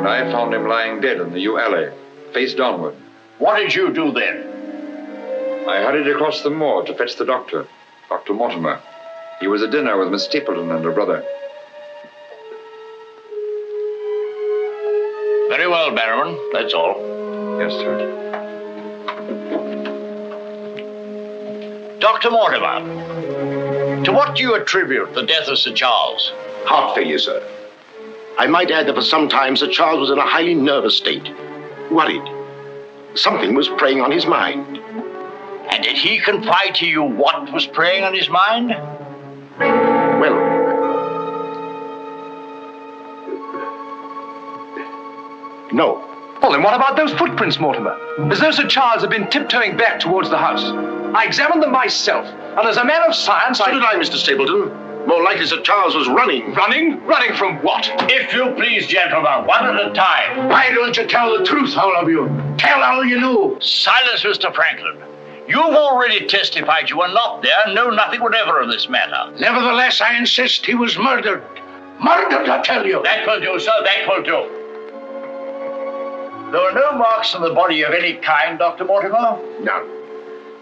and I found him lying dead in the yew alley, face downward. What did you do then? I hurried across the moor to fetch the doctor, Dr. Mortimer. He was at dinner with Miss Stapleton and her brother. Very well, Barrowman. That's all. Yes, sir. Dr. Mortimer, to what do you attribute the death of Sir Charles? Heart failure, sir. I might add that for some time Sir Charles was in a highly nervous state. Worried. Something was preying on his mind. And did he confide to you what was preying on his mind? Well, no. Well, then what about those footprints, Mortimer? As though Sir Charles had been tiptoeing back towards the house. I examined them myself, and as a man of science, So did I, Mr. Stapleton. More likely Sir Charles was running. Running? Running from what? If you please, gentlemen, one at a time. Why don't you tell the truth, all of you? Tell all you know. Silence, Mr. Franklin. You've already testified you were not there and know nothing whatever of this matter. Nevertheless, I insist he was murdered. Murdered, I tell you. That will do, sir, that will do. There were no marks on the body of any kind, Dr. Mortimer? None.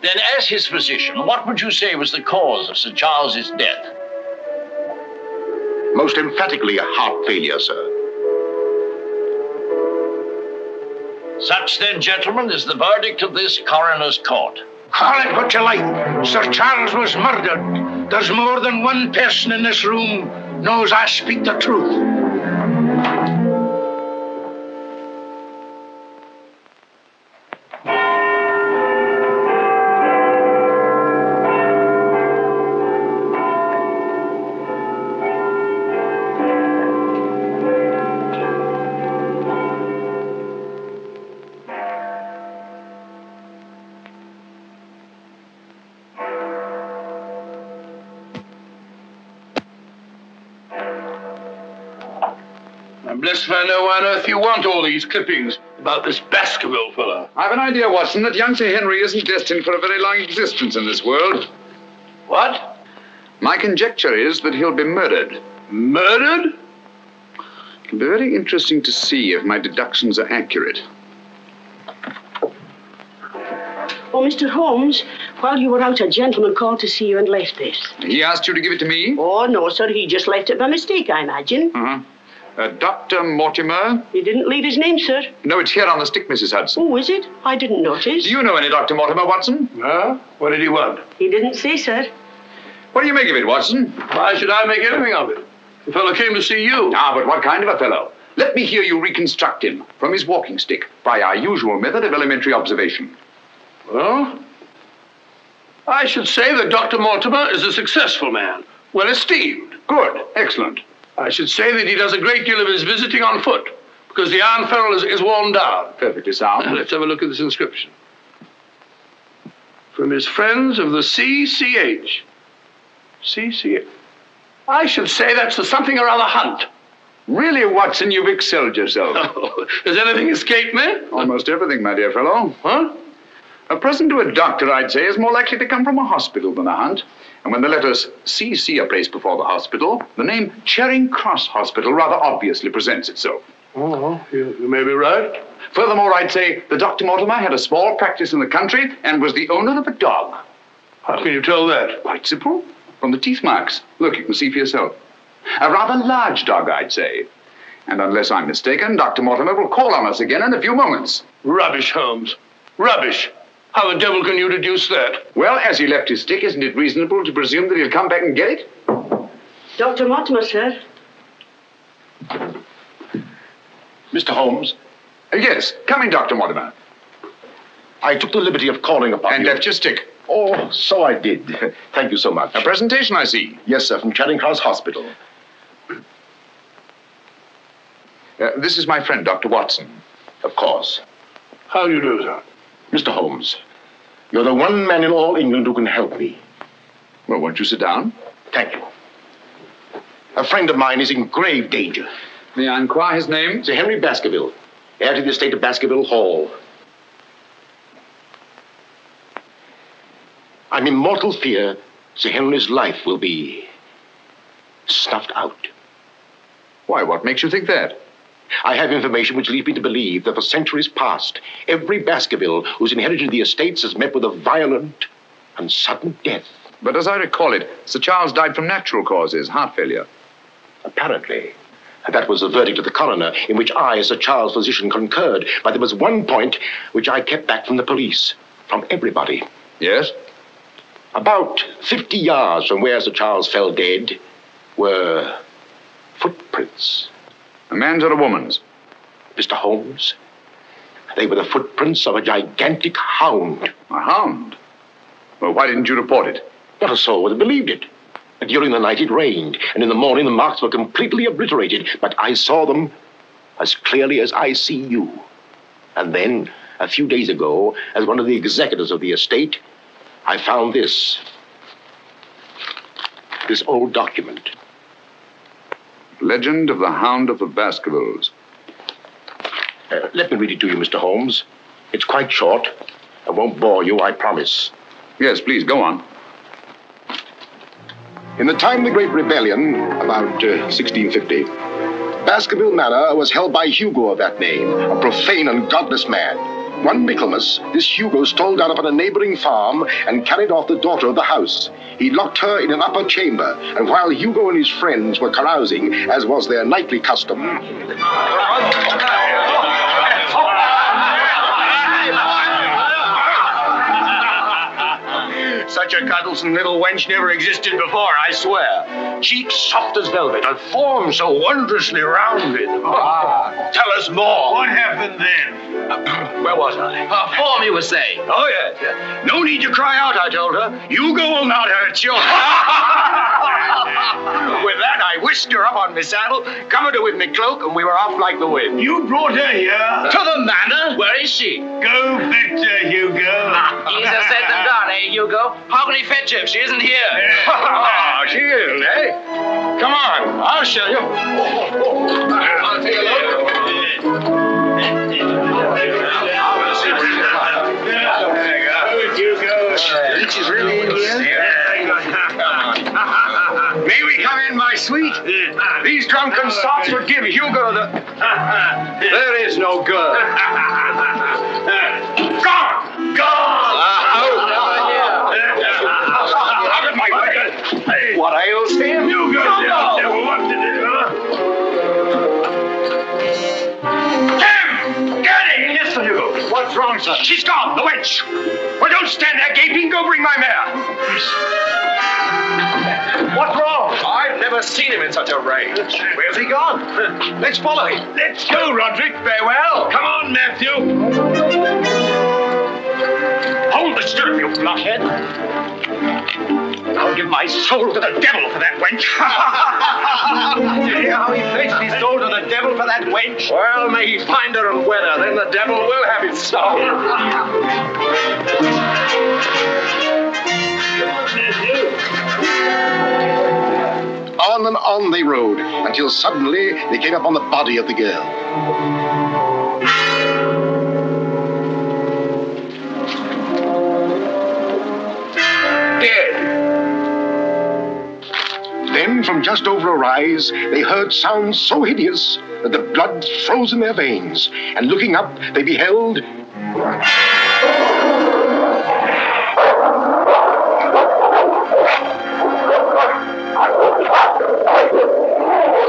Then, as his physician, what would you say was the cause of Sir Charles's death? Most emphatically a heart failure, sir. Such, then, gentlemen, is the verdict of this coroner's court. Call it what you like. Sir Charles was murdered. There's more than one person in this room knows I speak the truth. I'm blessed if I know why on earth you want all these clippings about this Baskerville fellow. I've an idea, Watson, that young Sir Henry isn't destined for a very long existence in this world. What? My conjecture is that he'll be murdered. Murdered? It'll be very interesting to see if my deductions are accurate. Oh, Mr. Holmes, while you were out, a gentleman called to see you and left this. He asked you to give it to me? Oh, no, sir. He just left it by mistake, I imagine. Dr. Mortimer? He didn't leave his name, sir. No, it's here on the stick, Mrs. Hudson. Oh, is it? I didn't notice. Do you know any Dr. Mortimer, Watson? Huh? What did he want? He didn't say, sir. What do you make of it, Watson? Why should I make anything of it? The fellow came to see you. Ah, but what kind of a fellow? Let me hear you reconstruct him from his walking stick by our usual method of elementary observation. Well, I should say that Dr. Mortimer is a successful man, well esteemed. Good. Excellent. I should say that he does a great deal of his visiting on foot, because the iron ferrule is worn down. Perfectly sound. Let's have a look at this inscription. From his friends of the CCH. CCH. I should say that's the something or other hunt. Really, Watson, you've excelled yourself. Oh, has anything escaped me? Almost everything, my dear fellow. Huh? A present to a doctor, I'd say, is more likely to come from a hospital than a hunt. And when the letters CC are placed before the hospital, the name Charing Cross Hospital rather obviously presents itself. Oh, you may be right. Furthermore, I'd say that Dr. Mortimer had a small practice in the country and was the owner of a dog. How can you tell that? Quite simple. From the teeth marks. Look, you can see for yourself. A rather large dog, I'd say. And unless I'm mistaken, Dr. Mortimer will call on us again in a few moments. Rubbish, Holmes. Rubbish. How the devil can you deduce that? Well, as he left his stick, isn't it reasonable to presume that he'll come back and get it? Dr. Mortimer, sir. Mr. Holmes, Yes. Come in, Dr. Mortimer. I took the liberty of calling upon And you. left your stick. Oh, so I did. Thank you so much. A presentation, I see. Yes, sir, from Charing Cross Hospital. This is my friend, Dr. Watson. Of course. How do you do, sir? Mr. Holmes, you're the one man in all England who can help me. Well, won't you sit down? Thank you. A friend of mine is in grave danger. May I inquire his name? Sir Henry Baskerville, heir to the estate of Baskerville Hall. I'm in mortal fear Sir Henry's life will be snuffed out. Why, what makes you think that? I have information which leads me to believe that for centuries past, every Baskerville who's inherited the estates has met with a violent and sudden death. But as I recall it, Sir Charles died from natural causes, heart failure. Apparently. And that was the verdict of the coroner, in which I, as Sir Charles' physician, concurred. But there was one point which I kept back from the police, from everybody. Yes? About 50 yards from where Sir Charles fell dead were footprints. A man's or a woman's? Mr. Holmes, they were the footprints of a gigantic hound. A hound? Well, why didn't you report it? Not a soul would have believed it. During the night it rained, and in the morning the marks were completely obliterated, but I saw them as clearly as I see you. And then, a few days ago, as one of the executors of the estate, I found this old document. Legend of the Hound of the Baskervilles. Let me read it to you, Mr. Holmes. It's quite short. I won't bore you, I promise. Yes, please, go on. In the time of the Great Rebellion, about 1650, Baskerville Manor was held by Hugo of that name, a profane and godless man. One Michaelmas, this Hugo stole down upon a neighboring farm and carried off the daughter of the house. He locked her in an upper chamber, and while Hugo and his friends were carousing, as was their nightly custom... Such a cuddlesome little wench never existed before, I swear. Cheeks soft as velvet, and form so wondrously rounded. Tell us more. What happened then? Where was I? Her form, you were saying. Oh, yes. No need to cry out, I told her. Hugo will not hurt you. With that, I whisked her up on my saddle, covered her with my cloak, and we were off like the wind. You brought her here? To the manor? Where is she? Go fetch her, Hugo. Easier said than done, eh, Hugo? How can he fetch her if she isn't here? Oh, she isn't, eh? Come on, I'll show you. I'll take a look. She's really in here? May we come in, my sweet? These drunken sots would give Hugo the... There is no girl. Gone! Gone! Out of my way! What ails him? Hugo! What to do? Tim! Get in! Yes, sir, Hugo. What's wrong, sir? She's gone, the wench! Well, don't stand there gaping. Go bring my mare. What's wrong? I've never seen him in such a rage. Where's he gone? Let's follow him. Let's go, Roderick. Farewell. Come on, Matthew. Hold the stirrup, you blockhead. I'll give my soul to the devil for that wench. Did you hear how he pledged his soul to the devil for that wench? Well, may he find her and wed her, then the devil will have his soul. On and on they rode, until suddenly they came upon the body of the girl. Dead. Then, from just over a rise, they heard sounds so hideous that the blood froze in their veins. And looking up, they beheld...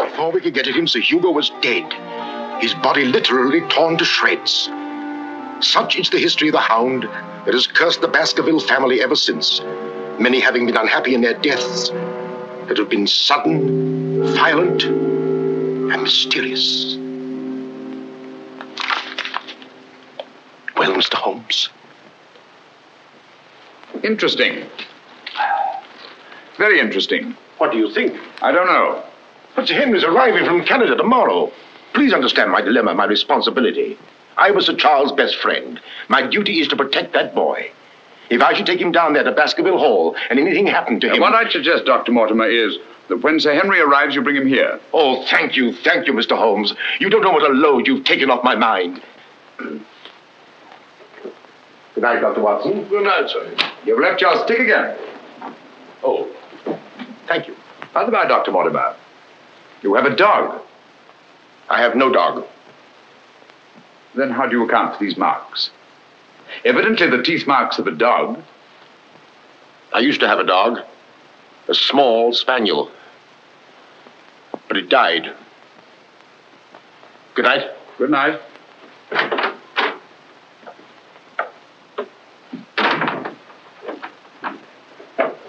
Before we could get at him, Sir Hugo was dead. His body literally torn to shreds. Such is the history of the hound that has cursed the Baskerville family ever since, many having been unhappy in their deaths that have been sudden, violent, and mysterious. Well, Mr. Holmes? Interesting. Very interesting. What do you think? I don't know. But Sir Henry's arriving from Canada tomorrow. Please understand my dilemma, my responsibility. I was Sir Charles' best friend. My duty is to protect that boy. If I should take him down there to Baskerville Hall and anything happened to him... What I'd suggest, Dr. Mortimer, is that when Sir Henry arrives, you bring him here. Oh, thank you, Mr. Holmes. You don't know what a load you've taken off my mind. Good night, Dr. Watson. Good night, sir. You've left your stick again. Oh, thank you. By the by, Dr. Mortimer, you have a dog. I have no dog. Then how do you account for these marks? Evidently the teeth marks of a dog. I used to have a dog, a small spaniel, but it died. Good night. Good night.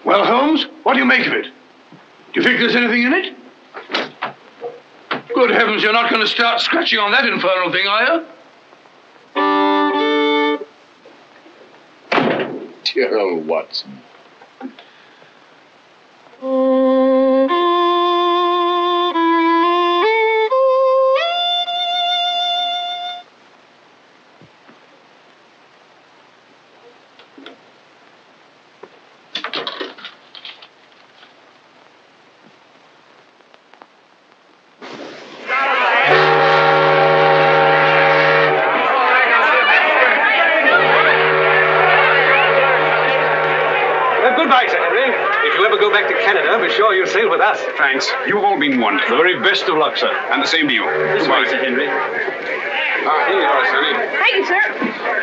Well, Holmes, what do you make of it? Do you think there's anything in it? Good heavens, you're not going to start scratching on that infernal thing, are you? Dear old Watson. Goodbye, Sir Henry. If you ever go back to Canada, be sure you sail with us. Thanks. You've all been wonderful. The very best of luck, sir. And the same to you. Goodbye, Sir Henry. Here you are, Sonny. Thank you, sir.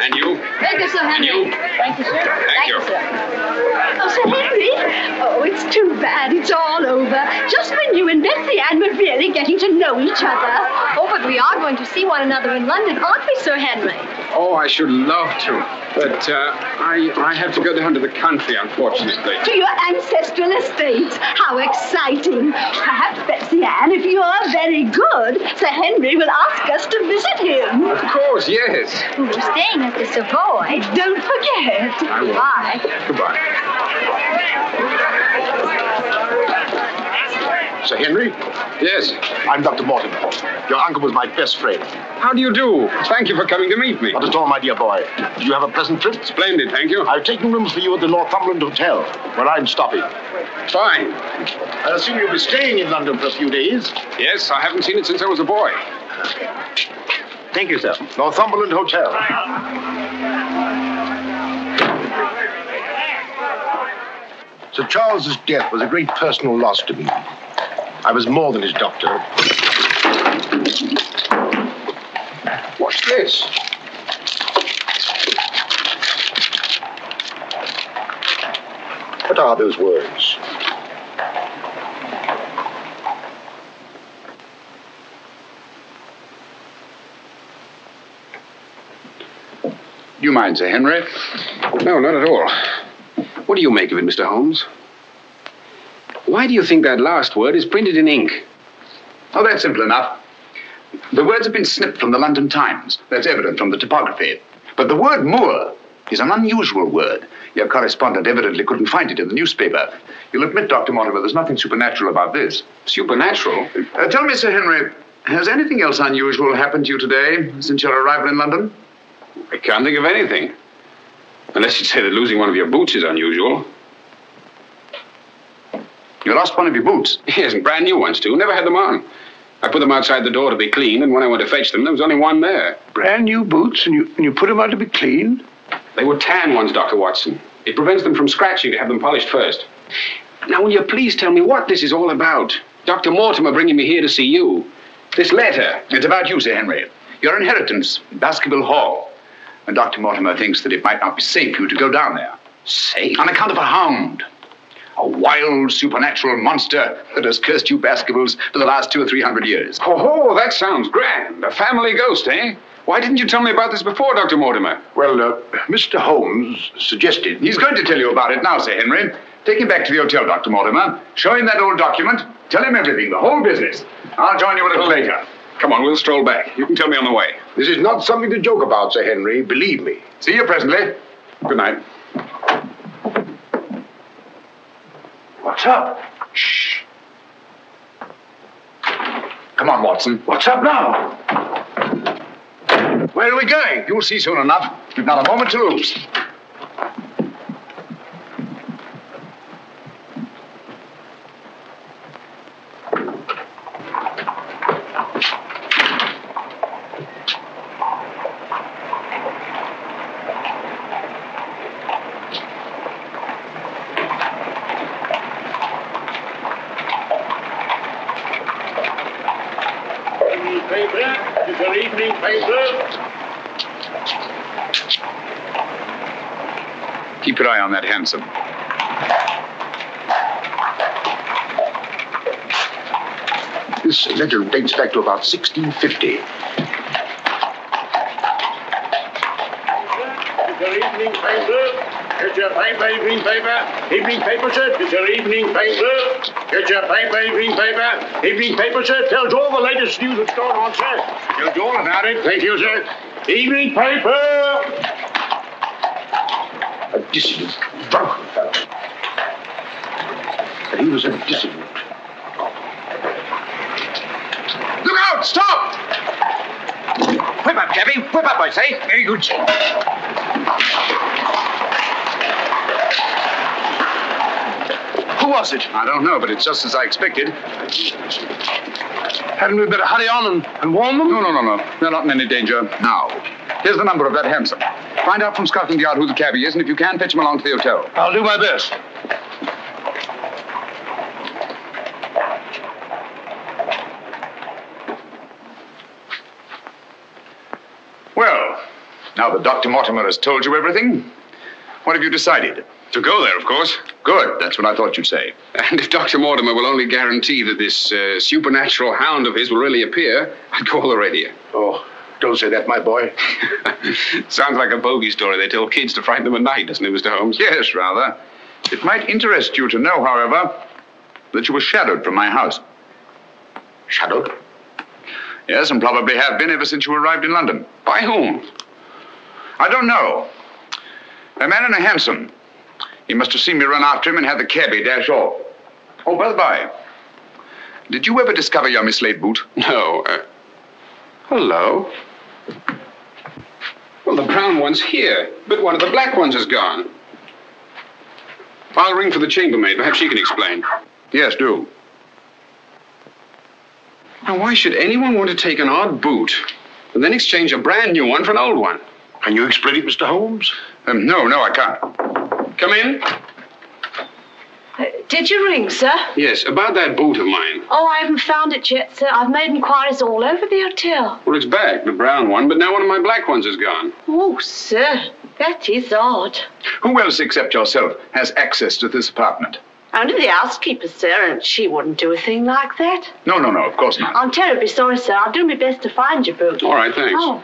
And you. Thank you, Sir Henry. And you. Thank you, sir. Thank you. sir. Oh, Sir Henry. Oh, it's too bad it's all over. Just when you and Betsy Ann were really getting to know each other. Oh, but we are going to see one another in London, aren't we, Sir Henry? Oh, I should love to. But I have to go down to the country, unfortunately. To your ancestral estates. How exciting. Perhaps, Betsy Ann, if you are very good, Sir Henry will ask us to visit him. Of course, yes. We're staying at the Savoy. Don't forget. I will. Bye. Goodbye. Sir Henry, Yes. I'm Dr. Mortimer. Your uncle was my best friend. How do you do? Thank you for coming to meet me. Not at all, my dear boy. Did you have a pleasant trip? Splendid, thank you. I've taken rooms for you at the Northumberland Hotel, where I'm stopping. Fine. I assume you'll be staying in London for a few days. Yes, I haven't seen it since I was a boy. Thank you, sir. Northumberland Hotel. Sir Charles's death was a great personal loss to me. I was more than his doctor. What's this? What are those words? Do you mind, Sir Henry? No, not at all. What do you make of it, Mr. Holmes? Why do you think that last word is printed in ink? Oh, that's simple enough. The words have been snipped from the London Times. That's evident from the typography. But the word moor is an unusual word. Your correspondent evidently couldn't find it in the newspaper. You'll admit, Dr. Mortimer, there's nothing supernatural about this. Supernatural? Tell me, Sir Henry, has anything else unusual happened to you today since your arrival in London? I can't think of anything. Unless you'd say that losing one of your boots is unusual. You lost one of your boots? Yes, and brand new ones, too. Never had them on. I put them outside the door to be cleaned, and when I went to fetch them, there was only one there. Brand new boots, and you put them on to be cleaned? They were tan ones, Dr. Watson. It prevents them from scratching to have them polished first. Now, will you please tell me what this is all about? Dr. Mortimer bringing me here to see you. This letter. It's about you, Sir Henry. Your inheritance in Bakersfield Hall. And Dr. Mortimer thinks that it might not be safe for you to go down there. Safe? On account of a hound. A wild, supernatural monster that has cursed you Baskervilles for the last 200 or 300 years. Oh, that sounds grand. A family ghost, eh? Why didn't you tell me about this before, Dr. Mortimer? Well, Mr. Holmes suggested... He's going to tell you about it now, Sir Henry. Take him back to the hotel, Dr. Mortimer. Show him that old document. Tell him everything, the whole business. I'll join you a little later. Come on, we'll stroll back. You can tell me on the way. This is not something to joke about, Sir Henry. Believe me. See you presently. Good night. What's up? Shh. Come on, Watson. What's up now? Where are we going? You'll see soon enough. We've not a moment to lose. Good evening, paper. Keep your eye on that hansom. This letter dates back to about 1650. Your evening paper. Get your paper, evening paper. Evening paper, sir. Get your evening paper. Get your paper, evening paper. Evening paper, sir. Tells you all the latest news that's going on, sir. Tells you all about it. Thank you, sir. Evening paper. A dissident, drunken fellow. And he was a dissident. Look out! Stop! Whip up, Cabby. Whip up, I say. Very good, sir. Who was it? I don't know, but it's just as I expected. Hadn't we better hurry on and warn them? No. They're not in any danger now. Here's the number of that hansom. Find out from Scotland Yard who the cabby is, and if you can, fetch him along to the hotel. I'll do my best. Well, now that Dr. Mortimer has told you everything, what have you decided? To go there, of course. Good. That's what I thought you'd say. And if Dr. Mortimer will only guarantee that this supernatural hound of his will really appear, I'd call the radio. Oh, don't say that, my boy. Sounds like a bogey story they tell kids to frighten them at night, doesn't it, Mr. Holmes? Yes, rather. It might interest you to know, however, that you were shadowed from my house. Shadowed? Yes, and probably have been ever since you arrived in London. By whom? I don't know. A man in a hansom. He must have seen me run after him and had the cabby dash off. Oh, by the by, did you ever discover your mislaid boot? No. Hello? Well, the brown one's here, but one of the black ones is gone. I'll ring for the chambermaid. Perhaps she can explain. Yes, do. Now, why should anyone want to take an odd boot and then exchange a brand new one for an old one? Can you explain it, Mr. Holmes? No, I can't. Come in. Did you ring, sir? Yes, about that boot of mine. Oh, I haven't found it yet, sir. I've made inquiries all over the hotel. Well, it's back, the brown one, but now one of my black ones is gone. Oh, sir, that is odd. Who else except yourself has access to this apartment? Only the housekeeper, sir, and she wouldn't do a thing like that. No, of course not. I'm terribly sorry, sir. I'll do my best to find your boot. All right, thanks. Oh.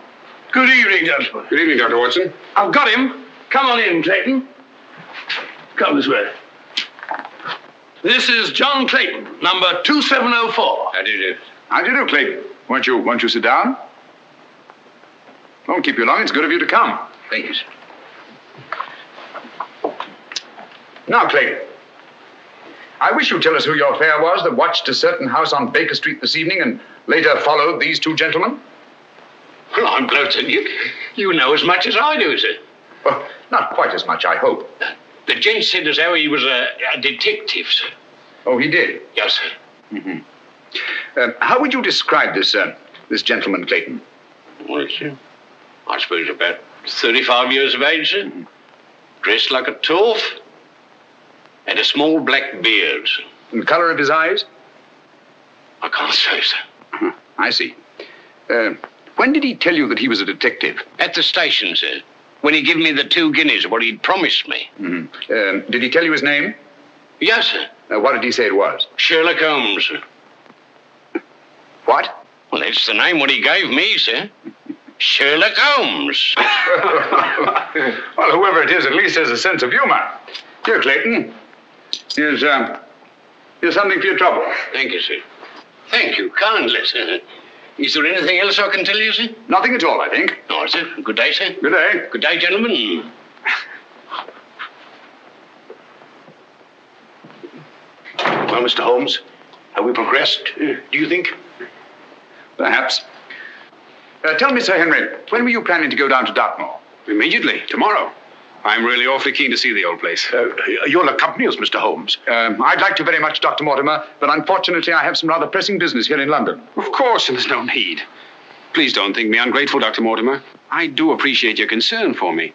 Good evening, gentlemen. Good evening, Dr. Watson. I've got him. Come on in, Clayton. Come this way. This is John Clayton, number 2704. How do you do? How do you do, Clayton? Won't you sit down? Won't keep you long. It's good of you to come. Thank you, sir. Now, Clayton, I wish you'd tell us who your fare was that watched a certain house on Baker Street this evening and later followed these two gentlemen. Well, I'm glad to you know as much as I do, sir. Well, not quite as much, I hope. The gent said as how he was a detective, sir. Oh, he did? Yes, sir. Mm-hmm. How would you describe this gentleman, Clayton? Well, it's, I suppose about 35 years of age, sir. Dressed like a toff. And a small black beard, sir. And the color of his eyes? I can't say, sir. Uh-huh. I see. When did he tell you that he was a detective? At the station, sir. When he gave me the 2 guineas, what he'd promised me. Mm-hmm. Did he tell you his name? Yes, sir. What did he say it was? Sherlock Holmes, sir. What? Well, that's the name what he gave me, sir. Sherlock Holmes. Well, whoever it is at least has a sense of humor. Here, Clayton. Here's something for your trouble. Thank you, sir. Thank you kindly, sir. Is there anything else I can tell you, sir? Nothing at all, I think. All right, sir. Good day, sir. Good day. Good day, gentlemen. Well, Mr. Holmes, have we progressed, do you think? Perhaps. Tell me, Sir Henry, when were you planning to go down to Dartmoor? Immediately, tomorrow. I'm really awfully keen to see the old place. You'll accompany us, Mr. Holmes. I'd like to very much, Dr. Mortimer, but unfortunately I have some rather pressing business here in London. Of course, and there's no need. Please don't think me ungrateful, Dr. Mortimer. I do appreciate your concern for me.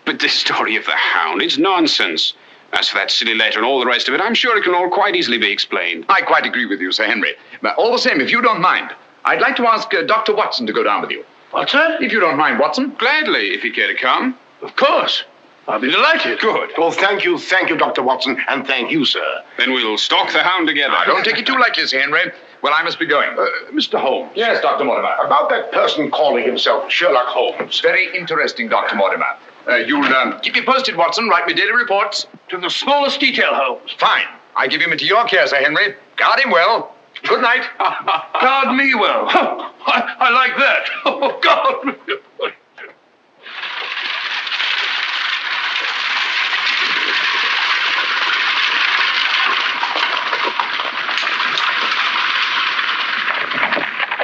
But this story of the hound, it's nonsense. As for that silly letter and all the rest of it, I'm sure it can all quite easily be explained. I quite agree with you, Sir Henry. But all the same, if you don't mind, I'd like to ask Dr. Watson to go down with you. What, sir? If you don't mind, Watson. Gladly, if you care to come. Of course. I'll be delighted. Good. Oh, thank you, Dr. Watson, and thank you, sir. Then we'll stalk the hound together. Now, don't take it too lightly, Sir Henry. Well, I must be going. Mr. Holmes. Yes, Dr. Mortimer. About that person calling himself Sherlock Holmes. Very interesting, Dr. Mortimer. You'll keep me posted, Watson. Write me daily reports. To the smallest detail, Holmes. Fine. I give him into your care, Sir Henry. Guard him well. Good night. Guard me well. I like that. Oh, God.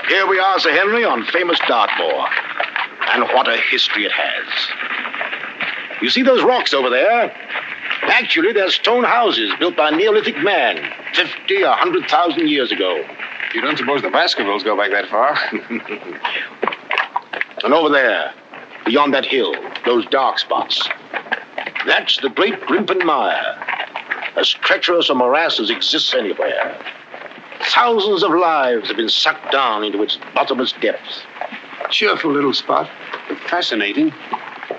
Here we are, Sir Henry, on famous Dartmoor. And what a history it has. You see those rocks over there? Actually, they're stone houses built by Neolithic man 50 or 100,000 years ago. You don't suppose the Baskervilles go back that far? And over there, beyond that hill, those dark spots, that's the great Grimpen Mire, as treacherous a morass as exists anywhere. Thousands of lives have been sucked down into its bottomless depths. Cheerful little spot. Fascinating.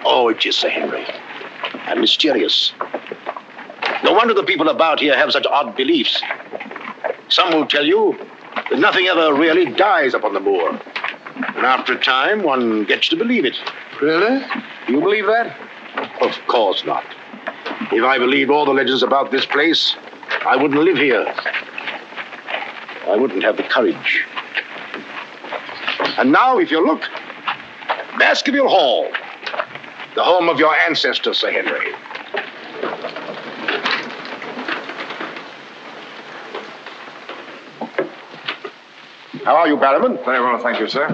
Oh, it is, Sir Henry. And mysterious. No wonder the people about here have such odd beliefs. Some will tell you that nothing ever really dies upon the moor. And after a time, one gets to believe it. Really? Do you believe that? Of course not. If I believed all the legends about this place, I wouldn't live here. I wouldn't have the courage. And now, if you look, Baskerville Hall, the home of your ancestors, Sir Henry. How are you, Barrowman? Very well, thank you, sir.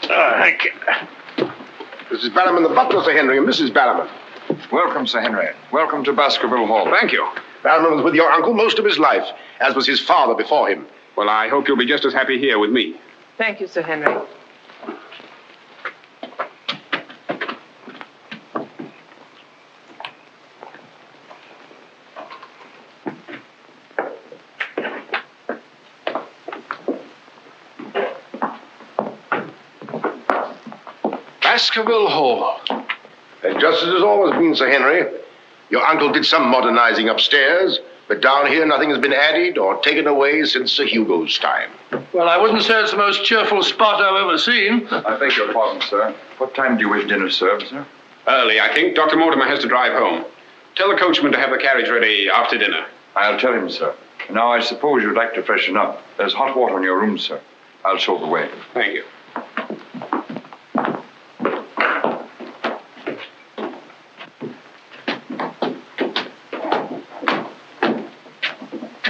Thank you. This is Barrowman the butler, Sir Henry, and Mrs. Barrowman. Welcome, Sir Henry. Welcome to Baskerville Hall. Thank you. Barrowman was with your uncle most of his life, as was his father before him. Well, I hope you'll be just as happy here with me. Thank you, Sir Henry. Baskerville Hall. And just as it's always been, Sir Henry, your uncle did some modernizing upstairs, but down here nothing has been added or taken away since Sir Hugo's time. Well, I wouldn't say it's the most cheerful spot I've ever seen. I beg your pardon, sir. What time do you wish dinner served, sir? Early, I think. Dr. Mortimer has to drive home. Tell the coachman to have the carriage ready after dinner. I'll tell him, sir. Now, I suppose you'd like to freshen up. There's hot water in your room, sir. I'll show the way. Thank you.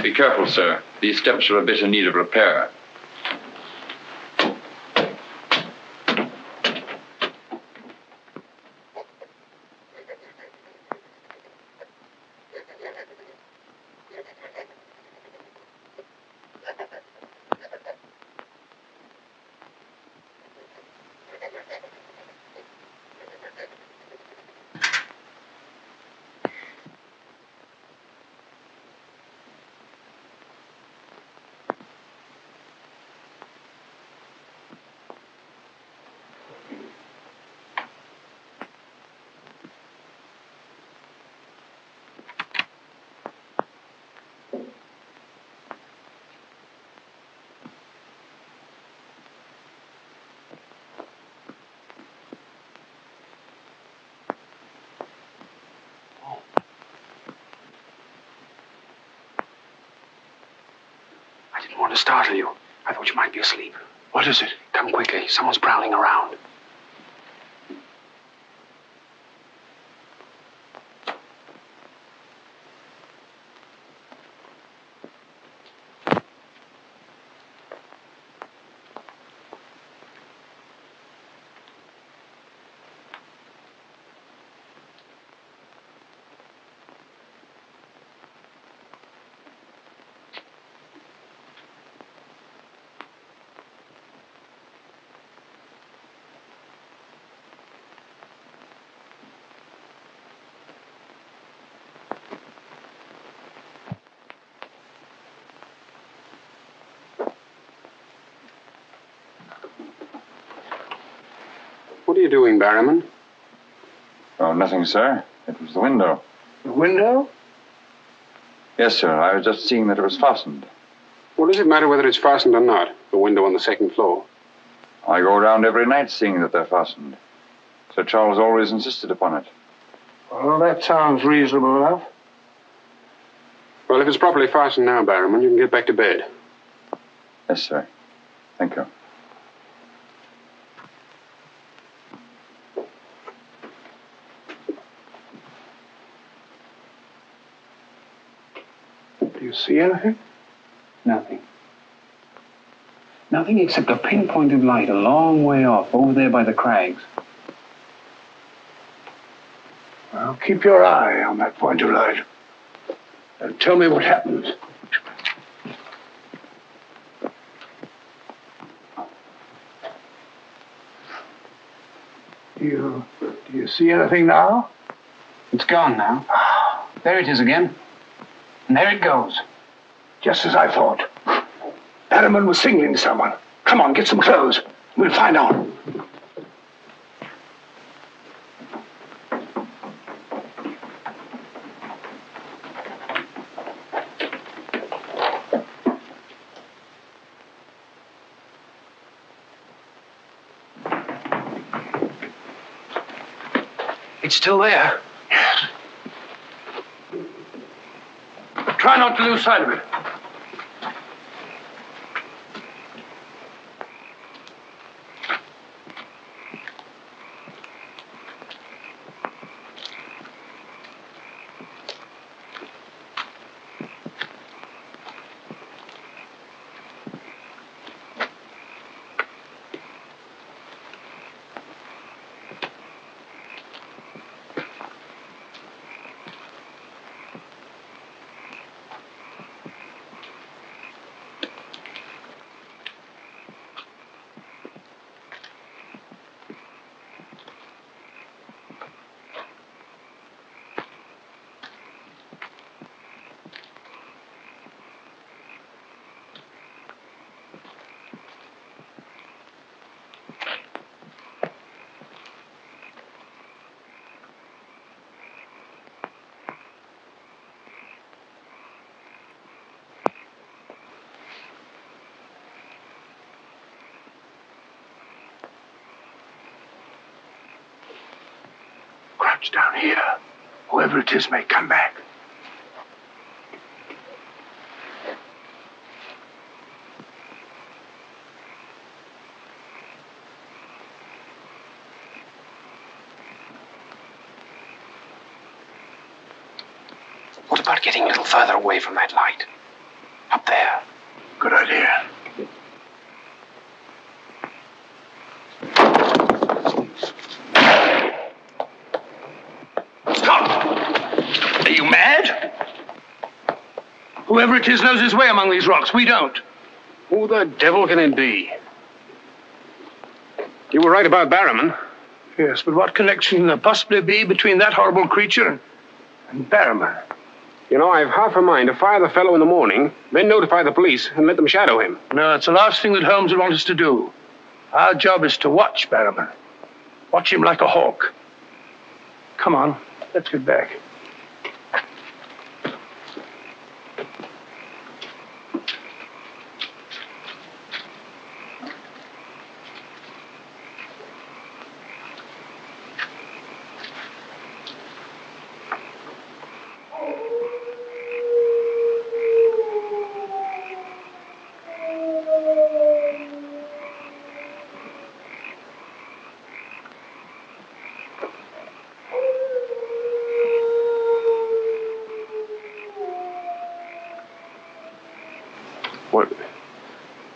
Be careful, sir. These steps are a bit in need of repair. I didn't want to startle you. I thought you might be asleep. What is it? Come quickly. Someone's prowling around. What are you doing, Barrowman? Oh, nothing, sir. It was the window. The window? Yes, sir. I was just seeing that it was fastened. What does it matter whether it's fastened or not? The window on the second floor. I go around every night seeing that they're fastened. Sir Charles always insisted upon it. Well, that sounds reasonable enough. Well, if it's properly fastened now, Barrowman, you can get back to bed. Yes, sir. Thank you. Do you see anything? Nothing. Nothing except a pinpoint of light a long way off, over there by the crags. Well, keep your eye on that point of light. And tell me what happens. Do you see anything now? It's gone now. There it is again. And there it goes. Just as I thought. Barrowman was signaling to someone. Come on, get some clothes. We'll find out. It's still there. Yes. Try not to lose sight of it. Crouch down here. Whoever it is may come back. What about getting a little further away from that light? Up there. Good idea. Stop! Are you mad? Whoever it is knows his way among these rocks. We don't. Who the devil can it be? You were right about Barrowman. Yes, but what connection can there possibly be between that horrible creature and Barrowman? You know, I've half a mind to fire the fellow in the morning, then notify the police and let them shadow him. No, it's the last thing that Holmes would want us to do. Our job is to watch Barrowman. Watch him like a hawk. Come on, let's get back.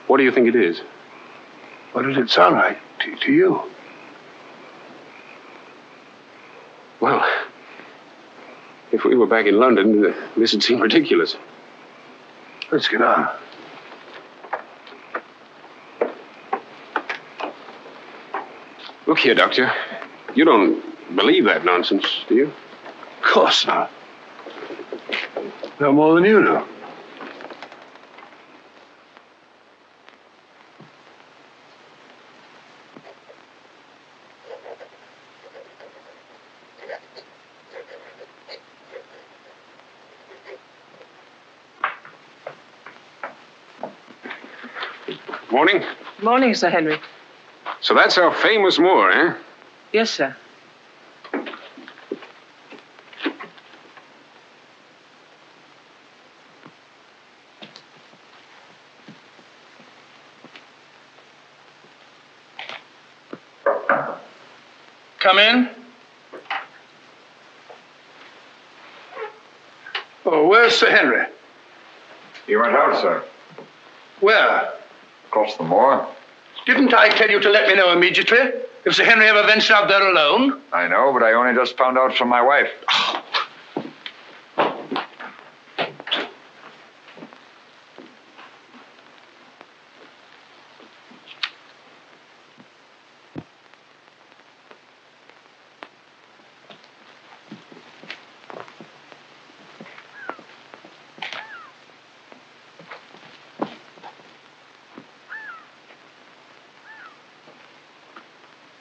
What do you think it is? What does it sound like to you? Well, if we were back in London, this would seem ridiculous. Let's get on. Look here, Doctor. You don't believe that nonsense, do you? Of course not. No more than you do. Morning. Morning, Sir Henry. So that's our famous Moor, eh? Yes, sir. Come in. Oh, where's Sir Henry? He went out, sir. Where? Across the moor. Didn't I tell you to let me know immediately if Sir Henry ever ventured out there alone? I know, but I only just found out from my wife.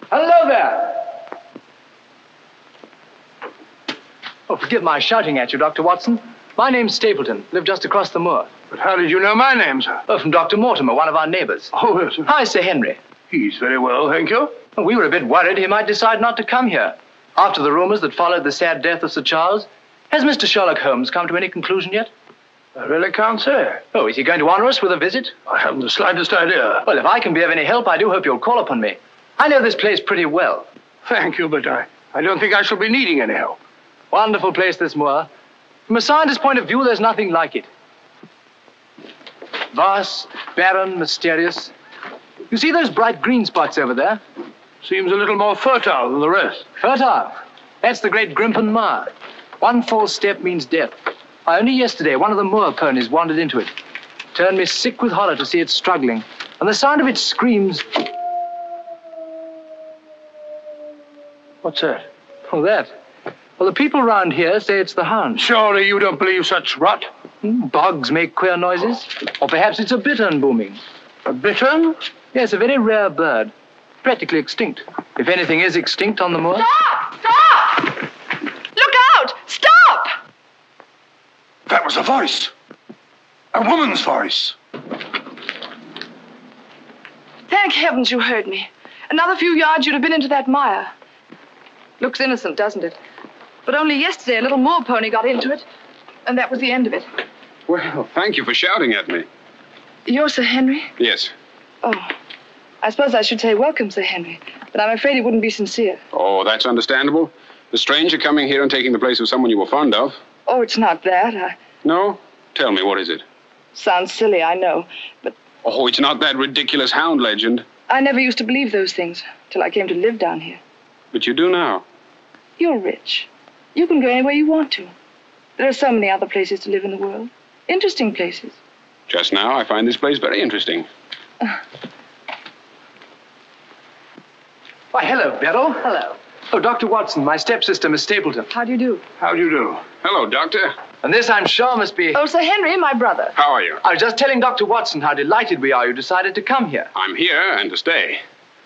Hello there! Oh, forgive my shouting at you, Dr. Watson. My name's Stapleton. Live just across the moor. But how did you know my name, sir? Oh, from Dr. Mortimer, one of our neighbors. Oh, yes, sir. Hi, Sir Henry. He's very well, thank you. We were a bit worried he might decide not to come here. After the rumors that followed the sad death of Sir Charles, has Mr. Sherlock Holmes come to any conclusion yet? I really can't say. Oh, is he going to honor us with a visit? I haven't the slightest idea. Well, if I can be of any help, I do hope you'll call upon me. I know this place pretty well. Thank you, but I don't think I shall be needing any help. Wonderful place, this moor. From a scientist's point of view, there's nothing like it. Vast, barren, mysterious. You see those bright green spots over there? Seems a little more fertile than the rest. Fertile? That's the great Grimpen Moor. One false step means death. Only yesterday, one of the moor ponies wandered into it. Turned me sick with horror to see it struggling. And the sound of its screams... What's that? Oh, that. Well, the people round here say it's the hound. Surely you don't believe such rot? Bogs make queer noises. Or perhaps it's a bittern booming. A bittern? Yes, a very rare bird. Practically extinct. If anything is extinct on the moor. Stop! Stop! Look out! Stop! That was a voice. A woman's voice. Thank heavens you heard me. Another few yards, you'd have been into that mire. Looks innocent, doesn't it? But only yesterday, a little moor pony got into it, and that was the end of it. Well, thank you for shouting at me. You're Sir Henry? Yes. Oh, I suppose I should say welcome, Sir Henry, but I'm afraid it wouldn't be sincere. Oh, that's understandable. The stranger coming here and taking the place of someone you were fond of. Oh, it's not that. No? Tell me, what is it? Sounds silly, I know, but Oh, it's not that ridiculous hound legend. I never used to believe those things till I came to live down here. But you do now. You're rich. You can go anywhere you want to. There are so many other places to live in the world. Interesting places. Just now, I find this place very interesting. Why, hello, Beryl. Hello. Oh, Dr. Watson, my stepsister, Miss Stapleton. How do you do? How do you do? Hello, Doctor. And this, I'm sure, must be... Oh, Sir Henry, my brother. How are you? I was just telling Dr. Watson how delighted we are you decided to come here. I'm here and to stay.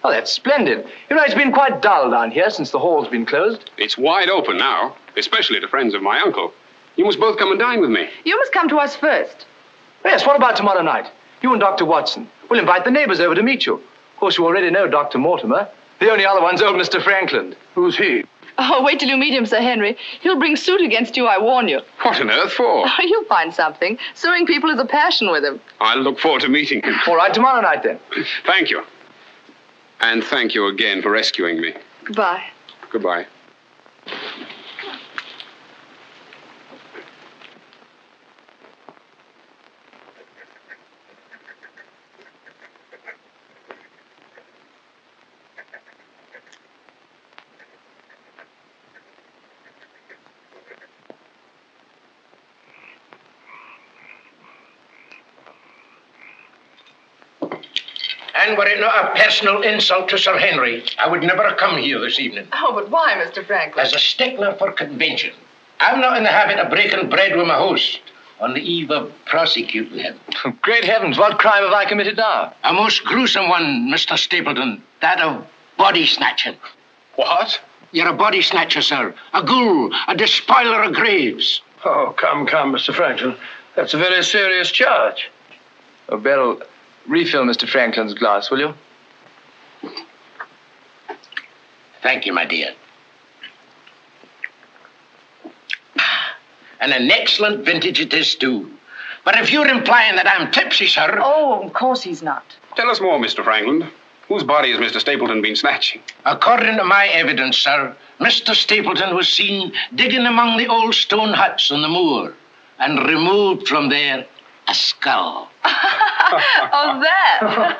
Oh, that's splendid. You know, it's been quite dull down here since the hall's been closed. It's wide open now, especially to friends of my uncle. You must both come and dine with me. You must come to us first. Yes, what about tomorrow night? You and Dr. Watson. We'll invite the neighbors over to meet you. Of course, you already know Dr. Mortimer. The only other one's old Mr. Franklin. Who's he? Oh, wait till you meet him, Sir Henry. He'll bring suit against you, I warn you. What on earth for? You'll find something. Suing people is a passion with him. I'll look forward to meeting him. All right, tomorrow night, then. Thank you. And thank you again for rescuing me. Goodbye. Goodbye. And were it not a personal insult to Sir Henry, I would never have come here this evening. Oh, but why, Mr. Franklin? As a stickler for convention, I'm not in the habit of breaking bread with my host on the eve of prosecuting him. Great heavens, what crime have I committed now? A most gruesome one, Mr. Stapleton. That of body snatching. What? You're a body snatcher, sir. A ghoul, a despoiler of graves. Oh, come, Mr. Franklin. That's a very serious charge. Oh, Beryl, Refill Mr. Franklin's glass, will you? Thank you, my dear. And an excellent vintage it is, too. But if you're implying that I'm tipsy, sir... Oh, of course he's not. Tell us more, Mr. Franklin. Whose body has Mr. Stapleton been snatching? According to my evidence, sir, Mr. Stapleton was seen digging among the old stone huts on the moor and removed from there a skull. Oh, that.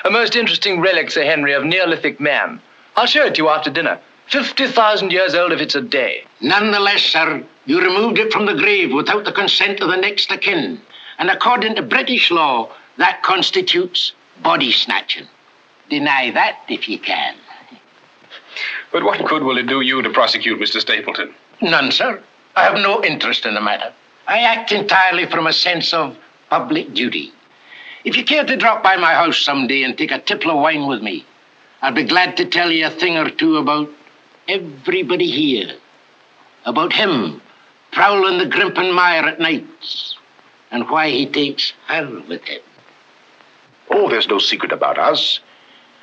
A most interesting relic, Sir Henry, of Neolithic man. I'll show it to you after dinner. 50,000 years old if it's a day. Nonetheless, sir, you removed it from the grave without the consent of the next of kin. And according to British law, that constitutes body snatching. Deny that if you can. But what good will it do you to prosecute Mr. Stapleton? None, sir. I have no interest in the matter. I act entirely from a sense of public duty. If you care to drop by my house someday and take a tipple of wine with me, I'll be glad to tell you a thing or two about everybody here. About him prowling the Grimpen Mire at nights and why he takes her with him. Oh, there's no secret about us.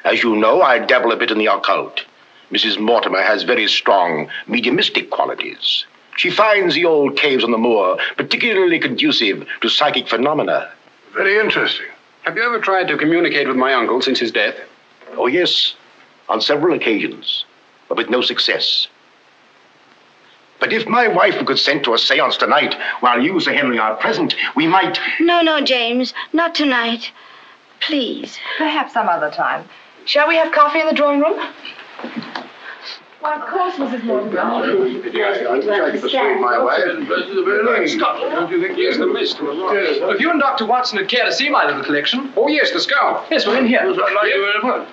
As you know, I dabble a bit in the occult. Mrs. Mortimer has very strong mediumistic qualities. She finds the old caves on the moor particularly conducive to psychic phenomena. Very interesting. Have you ever tried to communicate with my uncle since his death? Oh, yes, on several occasions, but with no success. But if my wife would consent to a seance tonight, while you, Sir Henry, are present, we might... No, James, not tonight. Please. Perhaps some other time. Shall we have coffee in the drawing room? Why, of course, Mrs. Mortimer. I could persuade my wife. Don't you think? Yes, the mist. Well, if you and Dr. Watson would care to see my little collection. Oh, yes, the skull. Yes, we're in here. I'd like you very much.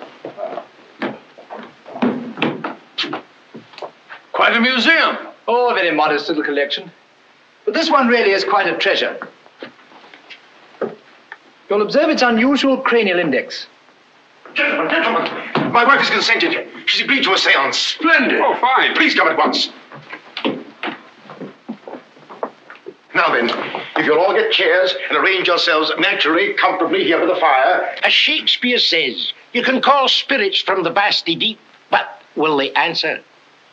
Quite a museum. Oh, a very modest little collection. But this one really is quite a treasure. You'll observe its unusual cranial index. Gentlemen, my wife has consented. She's agreed to a seance. Splendid. Oh, fine. Please come at once. Now then, if you'll all get chairs and arrange yourselves naturally, comfortably here by the fire. As Shakespeare says, you can call spirits from the vasty deep, but will they answer?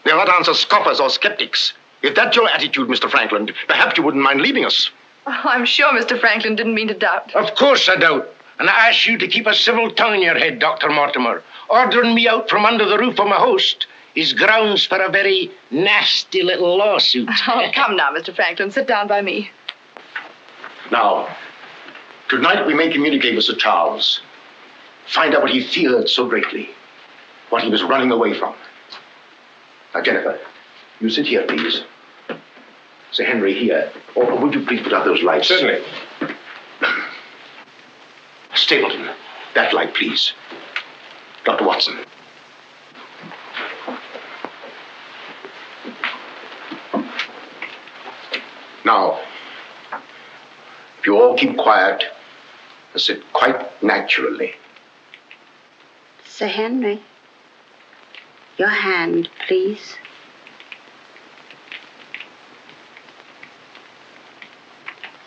They'll not answer scoffers or skeptics. If that's your attitude, Mr. Franklin, perhaps you wouldn't mind leaving us. Oh, I'm sure Mr. Franklin didn't mean to doubt. Of course I doubt. And I ask you to keep a civil tongue in your head, Dr. Mortimer. Ordering me out from under the roof of my host is grounds for a very nasty little lawsuit. Oh, come now, Mr. Franklin. Sit down by me. Now, tonight we may communicate with Sir Charles. Find out what he feared so greatly. What he was running away from. Now, Jennifer, you sit here, please. Sir Henry, here. Or would you please put out those lights? Certainly. Stapleton, that light, please. Dr. Watson. Now, if you all keep quiet and sit quite naturally. Sir Henry, your hand, please.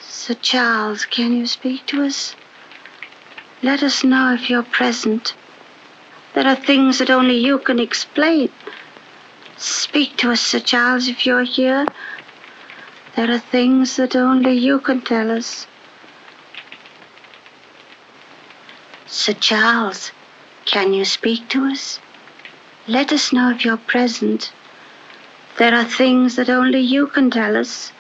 Sir Charles, can you speak to us? Let us know if you're present. There are things that only you can explain. Speak to us, Sir Charles, if you're here. There are things that only you can tell us. Sir Charles, can you speak to us? Let us know if you're present. There are things that only you can tell us.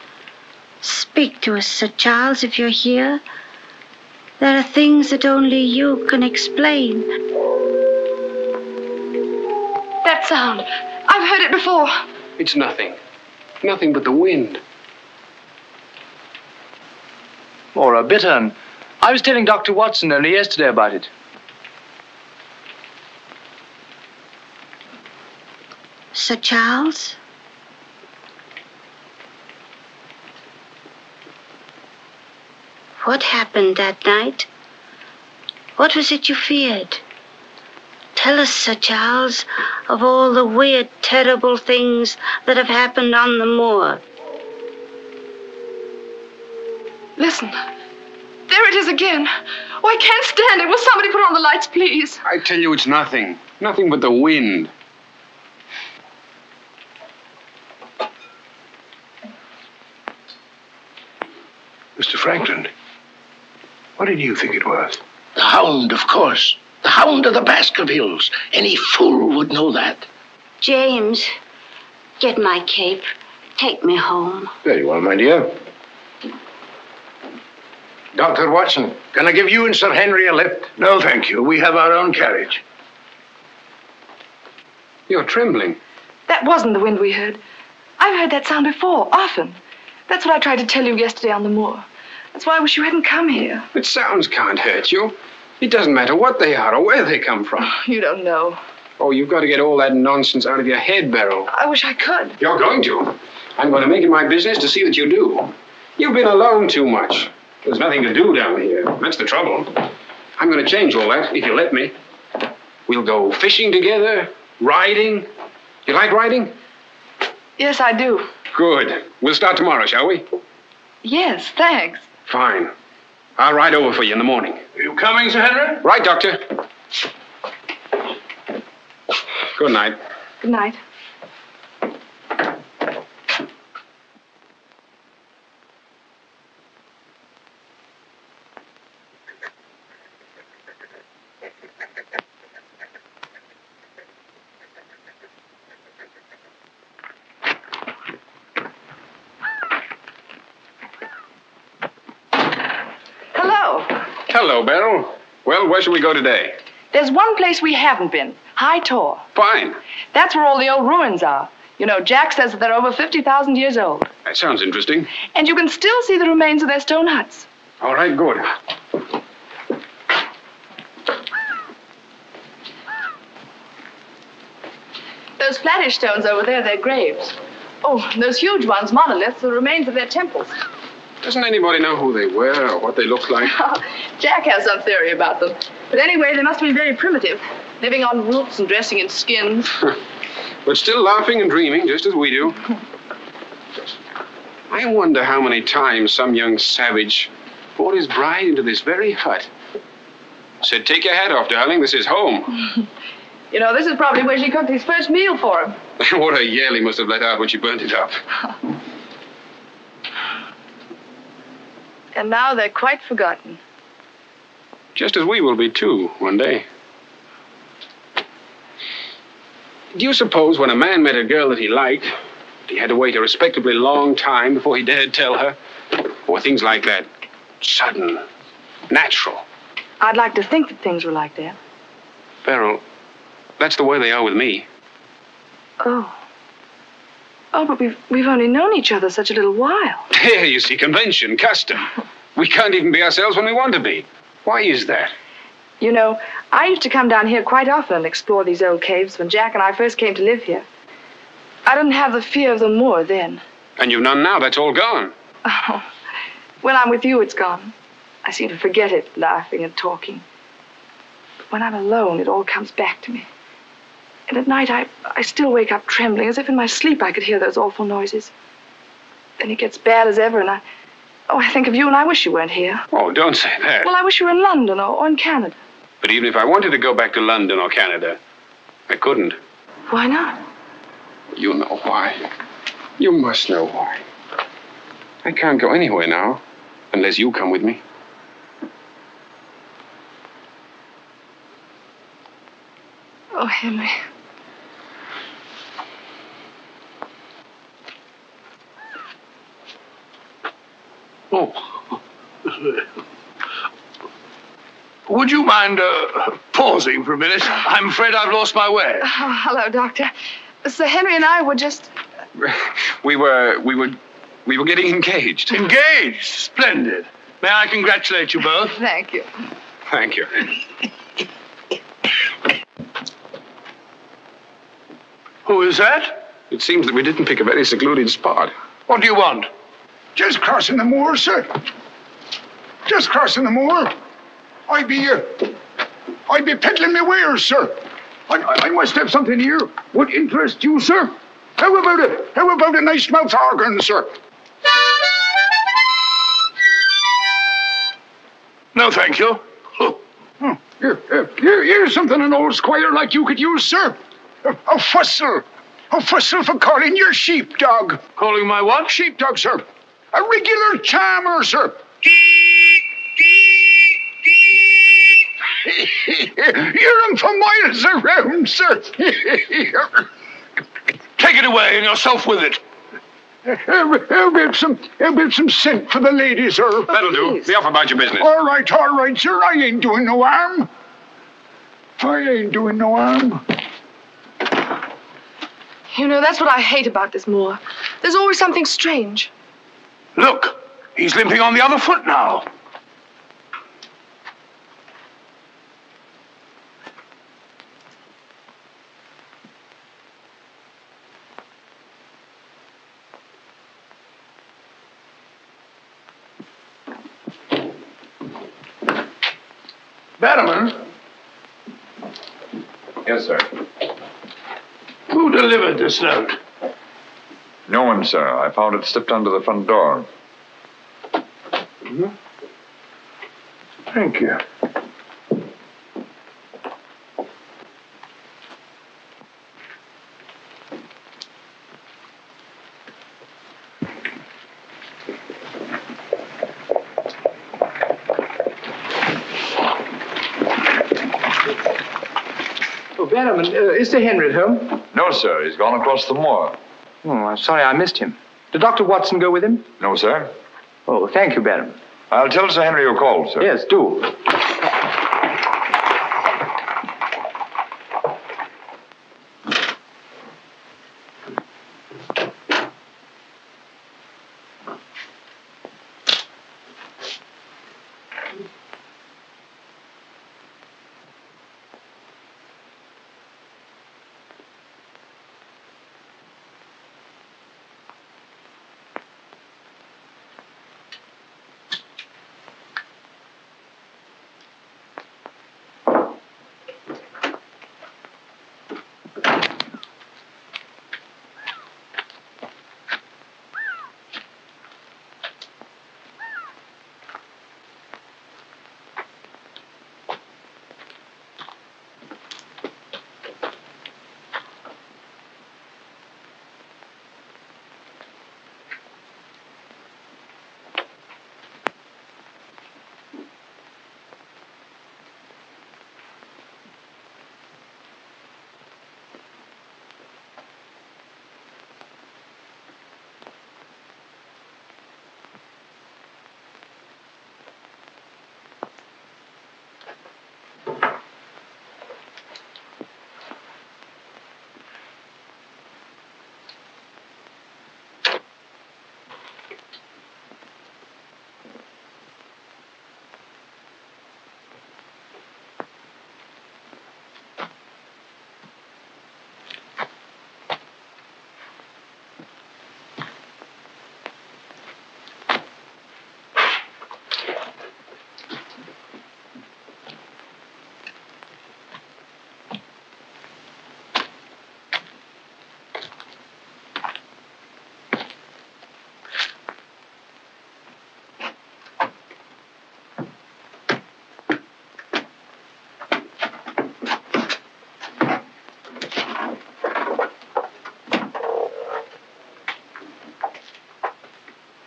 Speak to us, Sir Charles, if you're here. There are things that only you can explain. That sound. I've heard it before. It's nothing. Nothing but the wind. Or a bittern. I was telling Dr. Watson only yesterday about it. Sir Charles? What happened that night? What was it you feared? Tell us, Sir Charles, of all the weird, terrible things that have happened on the moor. Listen. There it it is again. Oh, I can't stand it. Will somebody put on the lights, please? I tell you, it's nothing. Nothing but the wind. Mr. Franklin, what did you think it was? The Hound, of course. The Hound of the Baskervilles. Any fool would know that. James, get my cape. Take me home. Very well, my dear. Dr. Watson, can I give you and Sir Henry a lift? No, thank you. We have our own carriage. You're trembling. That wasn't the wind we heard. I've heard that sound before, often. That's what I tried to tell you yesterday on the moor. That's why I wish you hadn't come here. But sounds can't hurt you. It doesn't matter what they are or where they come from. You don't know. Oh, you've got to get all that nonsense out of your head, Beryl. I wish I could. You're going to. I'm going to make it my business to see that you do. You've been alone too much. There's nothing to do down here. That's the trouble. I'm going to change all that, if you let me. We'll go fishing together, riding. You like riding? Yes, I do. Good. We'll start tomorrow, shall we? Yes, thanks. Fine. I'll ride over for you in the morning. Are you coming, Sir Henry? Right, Doctor. Good night. Good night. Hello, Beryl. Well, where shall we go today? There's one place we haven't been. High Tor. Fine. That's where all the old ruins are. You know, Jack says that they're over 50,000 years old. That sounds interesting. And you can still see the remains of their stone huts. All right, good. Those flattish stones over there, they're graves. Oh, and those huge ones, monoliths, are the remains of their temples. Doesn't anybody know who they were or what they looked like? Jack has some theory about them. But anyway, they must be very primitive, living on roots and dressing in skins. But still laughing and dreaming, just as we do. I wonder how many times some young savage brought his bride into this very hut. Said, take your hat off, darling, this is home. You know, this is probably where she cooked his first meal for him. What a yell he must have let out when she burnt it up. And now they're quite forgotten. Just as we will be, too, one day. Do you suppose when a man met a girl that he liked, he had to wait a respectably long time before he dared tell her? Or things like that, sudden, natural? I'd like to think that things were like that. Beryl, that's the way they are with me. Oh. Oh, but we've only known each other such a little while. There, you see, convention, custom. We can't even be ourselves when we want to be. Why is that? You know, I used to come down here quite often and explore these old caves when Jack and I first came to live here. I didn't have the fear of the moor then. And you've none now, that's all gone. Oh, when I'm with you, it's gone. I seem to forget it, laughing and talking. But when I'm alone, it all comes back to me. And at night, I still wake up trembling, as if in my sleep I could hear those awful noises. Then it gets bad as ever, and I think of you, and I wish you weren't here. Oh, don't say that. Well, I wish you were in London or in Canada. But even if I wanted to go back to London or Canada, I couldn't. Why not? You know why. You must know why. I can't go anywhere now, unless you come with me. Oh, Henry. Oh. Would you mind pausing for a minute? I'm afraid I've lost my way. Oh, hello, Doctor. Sir Henry and I were just... We were getting engaged. Engaged? Splendid. May I congratulate you both? Thank you. Thank you. Who is that? It seems that we didn't pick a very secluded spot. What do you want? Just crossing the moor, sir. Just crossing the moor. I'd be peddling my wares, sir. I must have something here. Would interest you, sir? How about it? How about a nice mouth organ, sir? No, thank you. Here's something an old squire like you could use, sir. A whistle. A whistle for calling your sheepdog. Calling my what? Sheepdog, sir. A regular charmer, sir. Hear him for miles around, sir. Take it away and yourself with it. There'll be some scent for the lady, sir. That'll do. Be off about your business. All right, sir. I ain't doing no harm. You know, that's what I hate about this moor. There's always something strange. Look, he's limping on the other foot now. Bannerman? Yes, sir. Who delivered this note? No one, sir. I found it slipped under the front door. Mm-hmm. Thank you. Bannerman, is Sir Henry at home? No, sir. He's gone across the moor. Oh, I'm sorry I missed him. Did Dr. Watson go with him? No, sir. Oh, thank you, Bannerman. I'll tell Sir Henry you called, sir. Yes, do.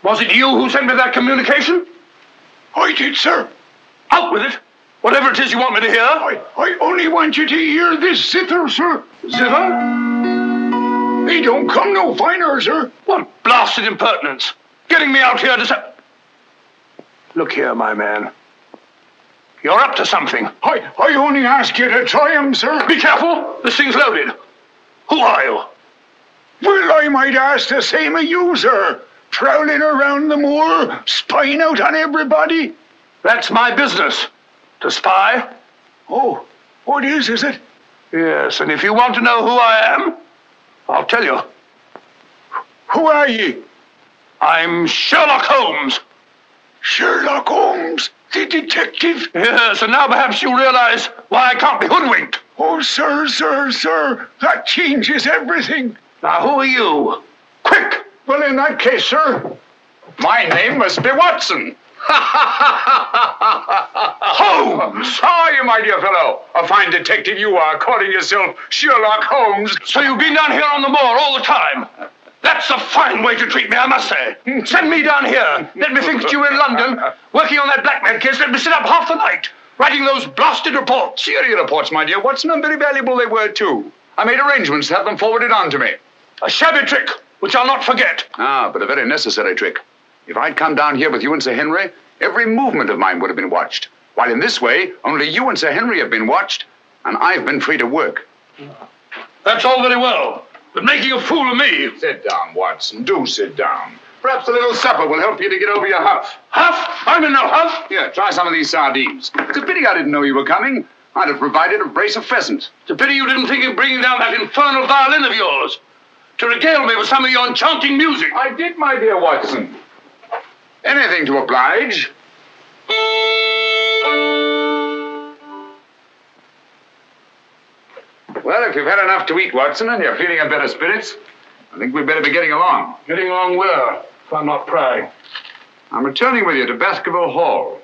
Was it you who sent me that communication? I did, sir. Out with it. Whatever it is you want me to hear. I only want you to hear this zither, sir. Zither? He don't come no finer, sir. What blasted impertinence. Getting me out here to say... Look here, my man. You're up to something. I only ask you to try him, sir. Be careful. This thing's loaded. Who are you? Well, I might ask the same of you, sir. Prowling around the moor, spying out on everybody. That's my business. To spy. Oh, what is it? Yes, and if you want to know who I am, I'll tell you. Who are ye? I'm Sherlock Holmes. Sherlock Holmes, the detective? Yes, and now perhaps you realize why I can't be hoodwinked. Oh, sir, that changes everything. Now, who are you? Quick! Well, in that case, sir, My name must be Watson. Holmes! How are you, my dear fellow? A fine detective you are, calling yourself Sherlock Holmes. So you've been down here on the moor all the time? That's a fine way to treat me, I must say. Send me down here. Let me think that you were in London, working on that blackmail case. Let me sit up half the night, writing those blasted reports. Serial reports, my dear, Watson, and very valuable they were, too. I made arrangements to have them forwarded on to me. A shabby trick, which I'll not forget. Ah, but a very necessary trick. If I'd come down here with you and Sir Henry, every movement of mine would have been watched. While in this way, only you and Sir Henry have been watched, and I've been free to work. That's all very well, but making a fool of me... Sit down, Watson. Do sit down. Perhaps a little supper will help you to get over your huff. Huff? I'm in no huff. Here, try some of these sardines. It's a pity I didn't know you were coming. I'd have provided a brace of pheasant. It's a pity you didn't think of bringing down that infernal violin of yours to regale me with some of your enchanting music. I did, my dear Watson. Anything to oblige. Well, if you've had enough to eat, Watson, and you're feeling in better spirits, I think we'd better be getting along. Getting along where, if I'm not prying? I'm returning with you to Bakersfield Hall.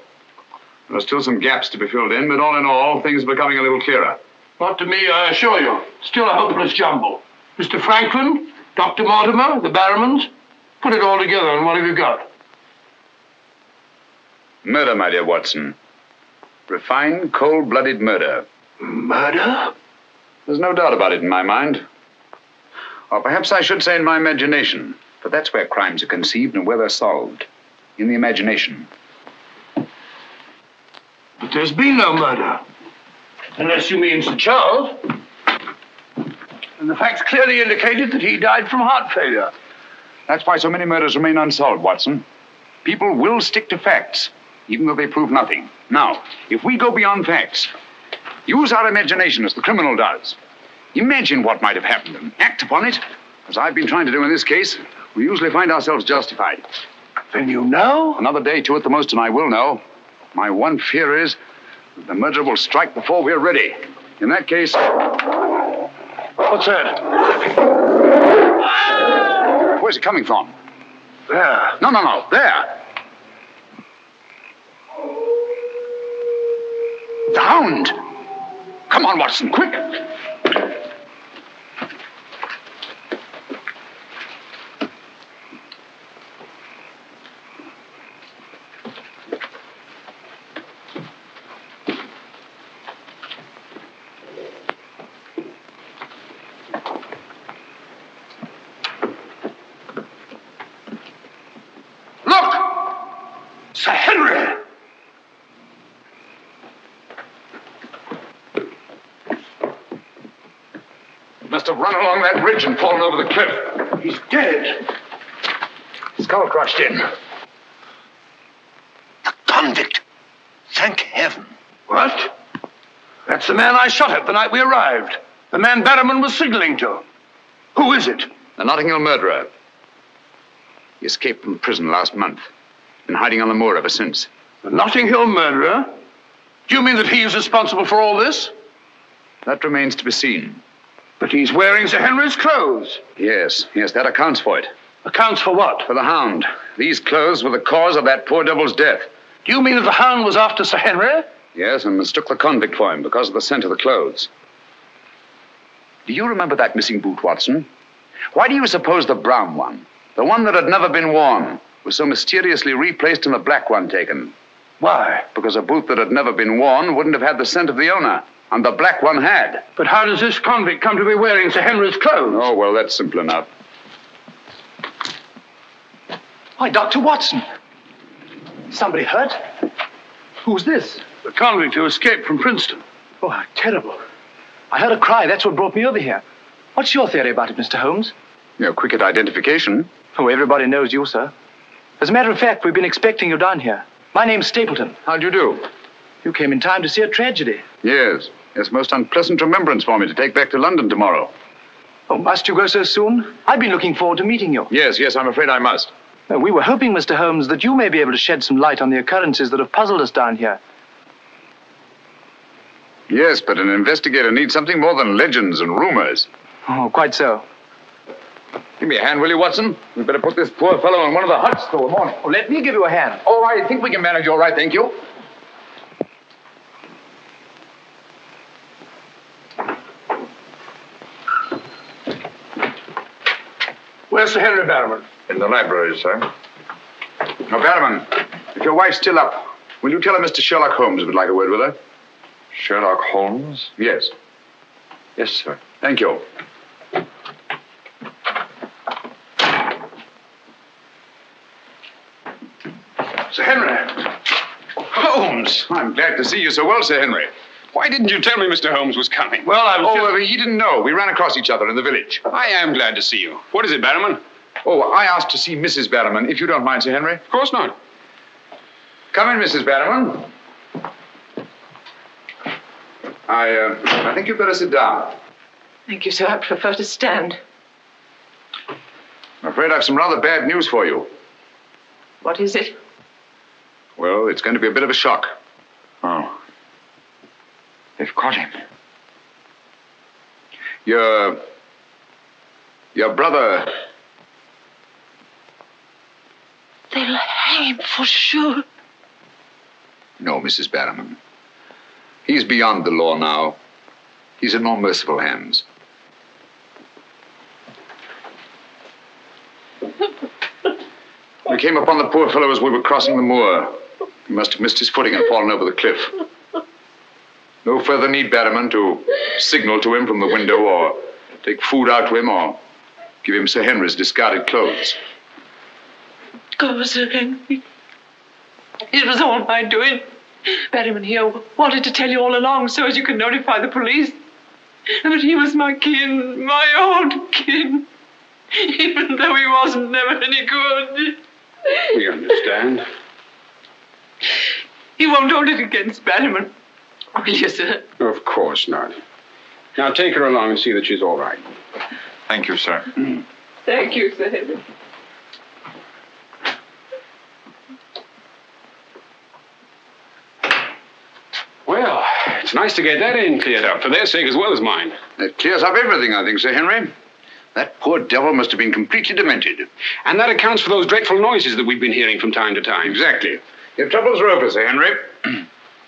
There are still some gaps to be filled in, but all in all, things are becoming a little clearer. Not to me, I assure you. Still a hopeless jumble. Mr. Franklin, Dr. Mortimer, the Barrowmans. Put it all together, and what have you got? Murder, my dear Watson. Refined, cold-blooded murder. Murder? There's no doubt about it in my mind. Or perhaps I should say in my imagination, for that's where crimes are conceived and where they're solved. In the imagination. But there's been no murder. Unless you mean Sir Charles. And the facts clearly indicated that he died from heart failure. That's why so many murders remain unsolved, Watson. People will stick to facts, even though they prove nothing. Now, if we go beyond facts, use our imagination as the criminal does. Imagine what might have happened and act upon it. As I've been trying to do in this case, we usually find ourselves justified. Then you know? Another day, two at the most, and I will know. My one fear is that the murderer will strike before we're ready. In that case... What's that? Where's it coming from? There. No. There. The hound. Come on, Watson, quick. Sir Henry! Must have run along that ridge and fallen over the cliff. He's dead. Skull crushed in. The convict. Thank heaven. What? That's the man I shot at the night we arrived. The man Barrowman was signaling to. Who is it? The Notting Hill murderer. He escaped from prison last month. Been hiding on the moor ever since. The Notting Hill murderer? Do you mean that he is responsible for all this? That remains to be seen. But he's wearing Sir Henry's clothes. Yes, that accounts for it. Accounts for what? For the hound. These clothes were the cause of that poor devil's death. Do you mean that the hound was after Sir Henry? Yes, and mistook the convict for him because of the scent of the clothes. Do you remember that missing boot, Watson? Why do you suppose the brown one, the one that had never been worn, was so mysteriously replaced and the black one taken? Why? Because a boot that had never been worn wouldn't have had the scent of the owner, and the black one had. But how does this convict come to be wearing Sir Henry's clothes? Oh, well, that's simple enough. Why, Dr. Watson. Somebody hurt? Who's this? The convict who escaped from Princeton. Oh, how terrible. I heard a cry. That's what brought me over here. What's your theory about it, Mr. Holmes? You're quick at identification. Oh, everybody knows you, sir. As a matter of fact, we've been expecting you down here. My name's Stapleton. How do you do? You came in time to see a tragedy. Yes, most unpleasant remembrance for me to take back to London tomorrow. Oh, must you go so soon? I've been looking forward to meeting you. Yes, I'm afraid I must. We were hoping, Mr. Holmes, that you may be able to shed some light on the occurrences that have puzzled us down here. Yes, but an investigator needs something more than legends and rumors. Oh, quite so. Give me a hand, will you, Watson? We better put this poor fellow in one of the huts till the morning. Oh, let me give you a hand. Oh, I think we can manage all right, thank you. Where's Sir Henry Barrowman? In the library, sir. Now, Barrowman, if your wife's still up, will you tell her Mr. Sherlock Holmes would like a word with her? Sherlock Holmes? Yes. Yes, sir. Thank you. Sir Henry. Holmes! I'm glad to see you so well, Sir Henry. Why didn't you tell me Mr. Holmes was coming? Well, I was he didn't know. We ran across each other in the village. I am glad to see you. What is it, Barrowman? Oh, I asked to see Mrs. Barrowman, if you don't mind, Sir Henry. Of course not. Come in, Mrs. Barrowman. I think you'd better sit down. Thank you, sir. I prefer to stand. I'm afraid I've some rather bad news for you. What is it? Well, it's going to be a bit of a shock. Oh. They've caught him. Your brother... They'll hang him for sure. No, Mrs. Barrowman. He's beyond the law now. He's in more merciful hands. We came upon the poor fellow as we were crossing the moor. He must have missed his footing and fallen over the cliff. No further need, Barrowman, to signal to him from the window or take food out to him or give him Sir Henry's discarded clothes. Oh, Sir Henry. It was all my doing. Barrowman here wanted to tell you all along so as you could notify the police. But he was my kin, my old kin. Even though he wasn't never any good. We understand. You won't hold it against Barrowman, will you, sir? Of course not. Now take her along and see that she's all right. Thank you, sir. Thank you, Sir Henry. Well, it's nice to get that in cleared up, for their sake as well as mine. It clears up everything, I think, Sir Henry. That poor devil must have been completely demented. And that accounts for those dreadful noises that we've been hearing from time to time. Exactly. Your troubles are over, Sir Henry.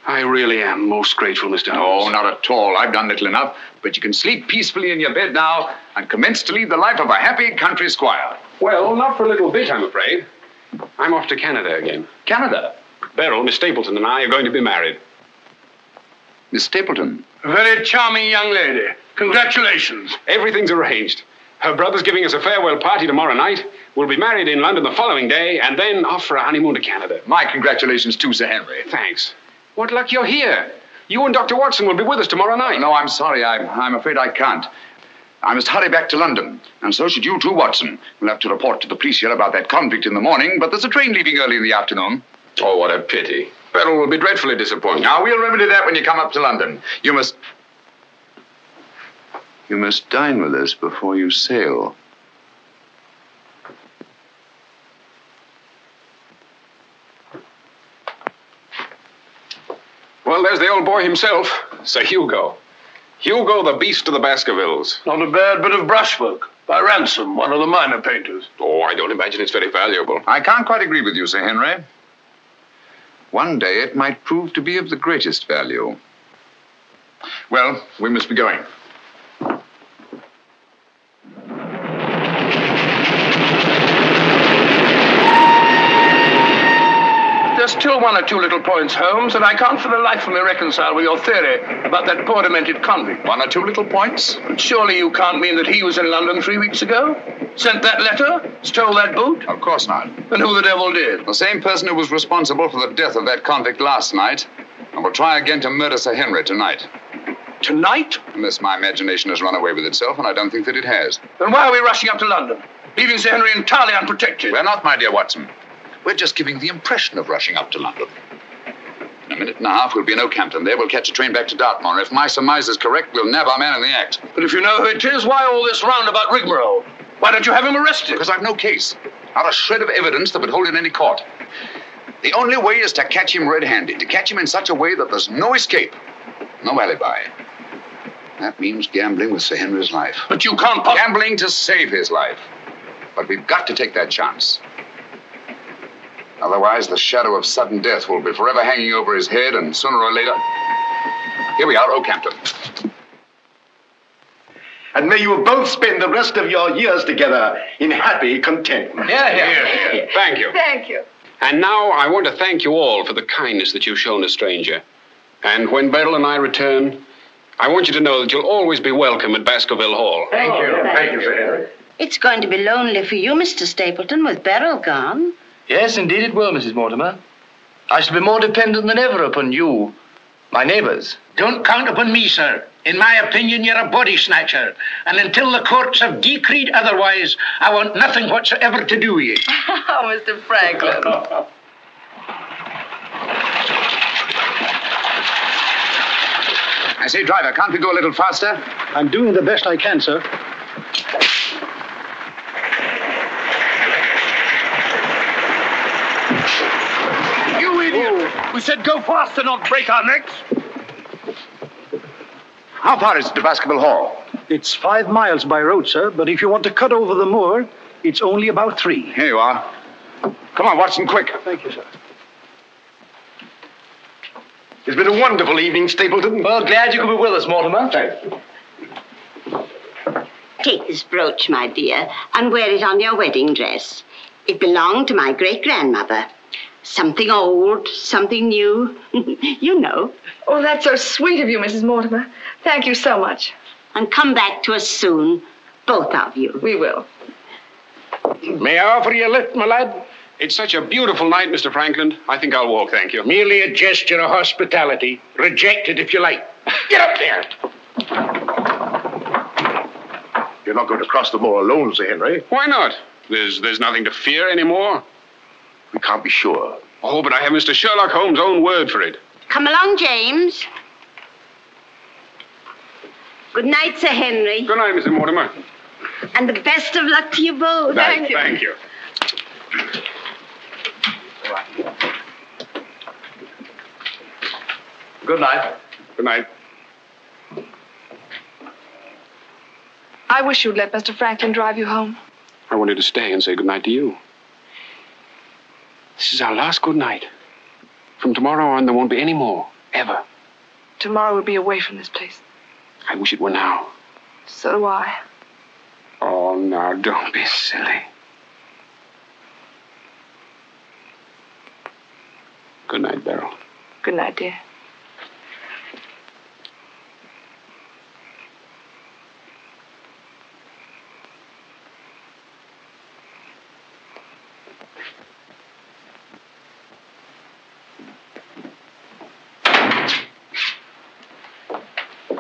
I really am most grateful, Mr. Holmes. No, not at all. I've done little enough. But you can sleep peacefully in your bed now and commence to lead the life of a happy country squire. Well, not for a little bit, I'm afraid. I'm off to Canada again. Canada? Beryl, Miss Stapleton, and I are going to be married. Miss Stapleton? A very charming young lady. Congratulations. Everything's arranged. Her brother's giving us a farewell party tomorrow night. We'll be married in London the following day, and then off for a honeymoon to Canada. My congratulations too, Sir Henry. Thanks. What luck you're here. You and Dr. Watson will be with us tomorrow night. No, I'm sorry. I'm afraid I can't. I must hurry back to London. And so should you too, Watson. We'll have to report to the police here about that convict in the morning, but there's a train leaving early in the afternoon. Oh, what a pity. Beryl will be dreadfully disappointed. Now, we'll remedy that when you come up to London. You must dine with us before you sail. Well, there's the old boy himself, Sir Hugo. Hugo, the beast of the Baskervilles. Not a bad bit of brushwork. By Ransom, one of the minor painters. Oh, I don't imagine it's very valuable. I can't quite agree with you, Sir Henry. One day it might prove to be of the greatest value. Well, we must be going. There's still one or two little points, Holmes, that I can't for the life of me reconcile with your theory about that poor demented convict. One or two little points? But surely you can't mean that he was in London 3 weeks ago? Sent that letter? Stole that boot? Of course not. Then who the devil did? The same person who was responsible for the death of that convict last night and will try again to murder Sir Henry tonight. Tonight? Unless my imagination has run away with itself, and I don't think that it has. Then why are we rushing up to London, leaving Sir Henry entirely unprotected? We're not, my dear Watson. We're just giving the impression of rushing up to London. In a minute and a half, we'll be in Oakhampton. There, we'll catch a train back to Dartmoor. If my surmise is correct, we'll nab our man in the act. But if you know who it is, why all this roundabout rigmarole? Why don't you have him arrested? Because I've no case. Not a shred of evidence that would hold in any court. The only way is to catch him red-handed, to catch him in such a way that there's no escape, no alibi. That means gambling with Sir Henry's life. But you can't Gambling to save his life. But we've got to take that chance. Otherwise, the shadow of sudden death will be forever hanging over his head, and sooner or later... Here we are, Oakhampton. And may you both spend the rest of your years together in happy contentment. Yeah. Thank you. Thank you. And now I want to thank you all for the kindness that you've shown a stranger. And when Beryl and I return, I want you to know that you'll always be welcome at Baskerville Hall. Thank you. Thank you, Sir Henry. It's going to be lonely for you, Mr. Stapleton, with Beryl gone. Yes, indeed it will, Mrs. Mortimer. I shall be more dependent than ever upon you, my neighbors. Don't count upon me, sir. In my opinion, you're a body snatcher. And until the courts have decreed otherwise, I want nothing whatsoever to do with you. Oh, Mr. Franklin. I say, driver, can't we go a little faster? I'm doing the best I can, sir. You idiot! We said go faster, not break our necks. How far is it to Baskerville Hall? It's 5 miles by road, sir, but if you want to cut over the moor, it's only about 3. Here you are. Come on, Watson, quick. Thank you, sir. It's been a wonderful evening, Stapleton. Well, glad you could be with us, Mortimer. Thank you. Take this brooch, my dear, and wear it on your wedding dress. It belonged to my great-grandmother. Something old, something new. You know. Oh, that's so sweet of you, Mrs. Mortimer. Thank you so much. And come back to us soon, both of you. We will. May I offer you a lift, my lad? It's such a beautiful night, Mr. Franklin. I think I'll walk, thank you. Merely a gesture of hospitality. Reject it if you like. Get up there! You're not going to cross the moor alone, Sir Henry. Why not? There's nothing to fear anymore. We can't be sure. Oh, but I have Mr. Sherlock Holmes' own word for it. Come along, James. Good night, Sir Henry. Good night, Mrs. Mortimer. And the best of luck to you both. Thank you. Good night. Good night. I wish you'd let Mr. Franklin drive you home. I wanted to stay and say good night to you. This is our last good night. From tomorrow on, there won't be any more, ever. Tomorrow we'll be away from this place. I wish it were now. So do I. Oh, now, don't be silly. Good night, Beryl. Good night, dear.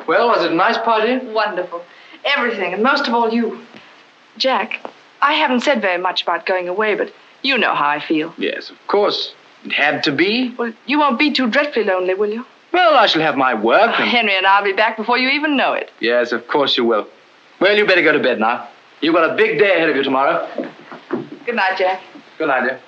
Well, was it a nice party? Wonderful. Everything, and most of all you. Jack, I haven't said very much about going away, but you know how I feel. Yes, of course. It had to be. Well, you won't be too dreadfully lonely, will you? Well, I shall have my work. And... Henry and I'll be back before you even know it. Yes, of course you will. Well, you better go to bed now. You've got a big day ahead of you tomorrow. Good night, Jack. Good night, dear.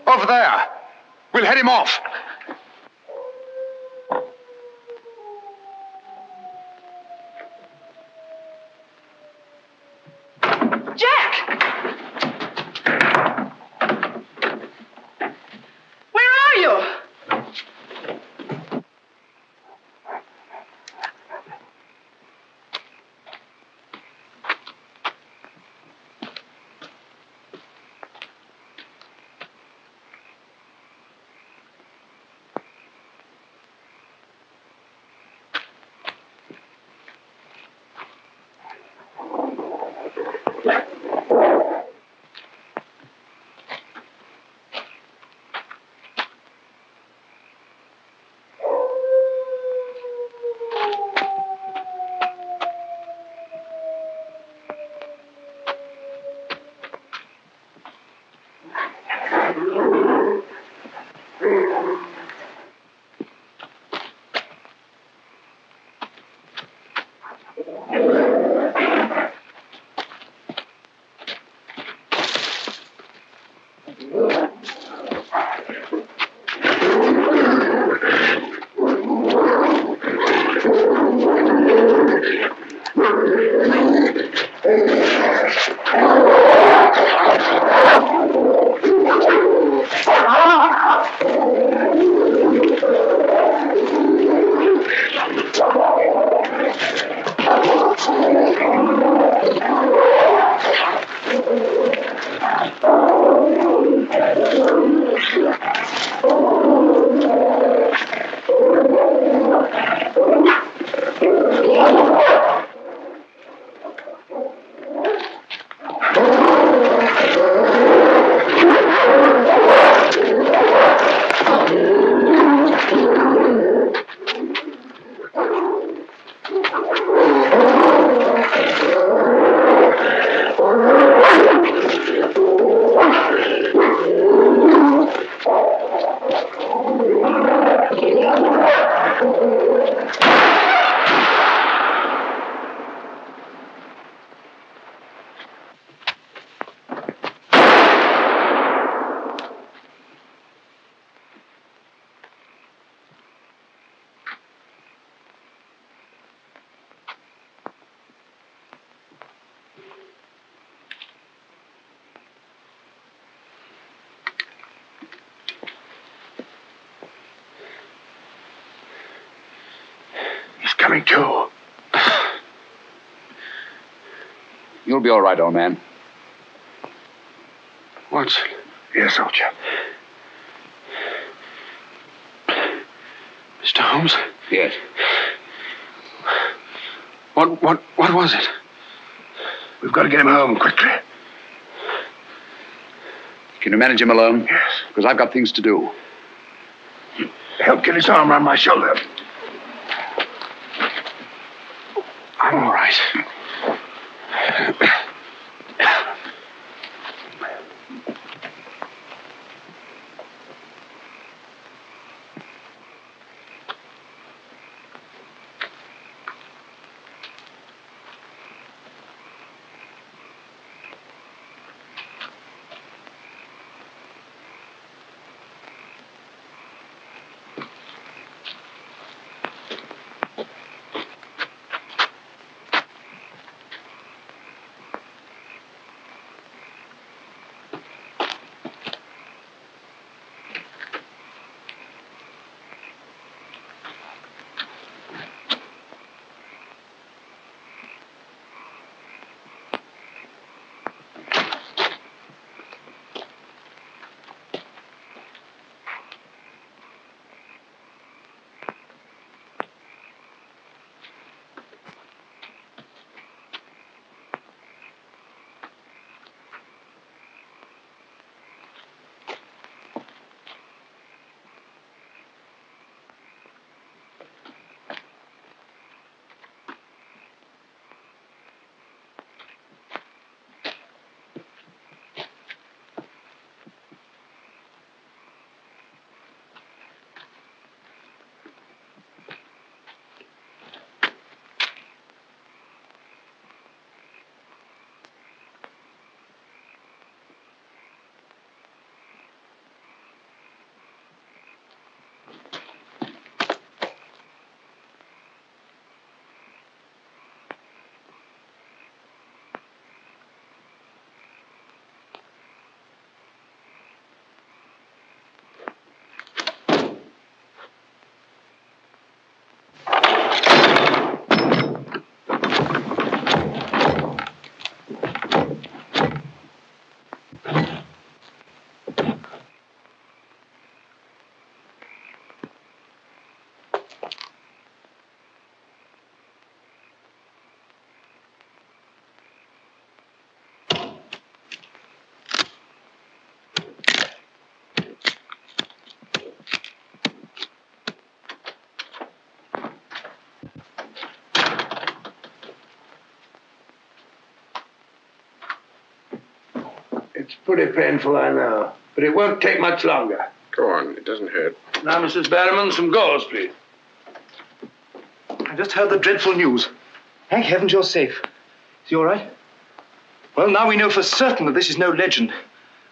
Over there. We'll head him off. Jack! Where are you? Coming to. You'll be all right, old man. What? Yes, soldier. Mr. Holmes? Yes. What was it? We've got to get him home quickly. Can you manage him alone? Yes. Because I've got things to do. Help get his arm around my shoulder. I'm all right. It's pretty painful, I know. But it won't take much longer. Go on, it doesn't hurt. Now, Mrs. Barrowman, some gauze, please. I just heard the dreadful news. Thank heavens you're safe. Is he all right? Well, now we know for certain that this is no legend,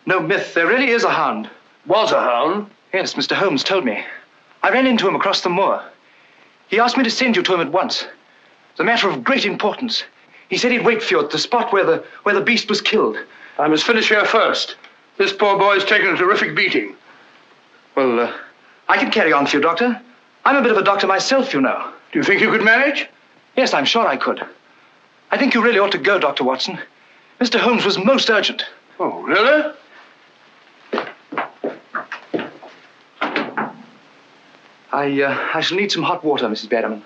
no myth. There really is a hound. Was a hound? Yes, Mr. Holmes told me. I ran into him across the moor. He asked me to send you to him at once. It's a matter of great importance. He said he'd wait for you at the spot where the beast was killed. I must finish here first. This poor boy's taken a terrific beating. Well, I can carry on for you, Doctor. I'm a bit of a doctor myself, you know. Do you think you could manage? Yes, I'm sure I could. I think you really ought to go, Dr. Watson. Mr. Holmes was most urgent. Oh, really? I shall need some hot water, Mrs. Barrowman.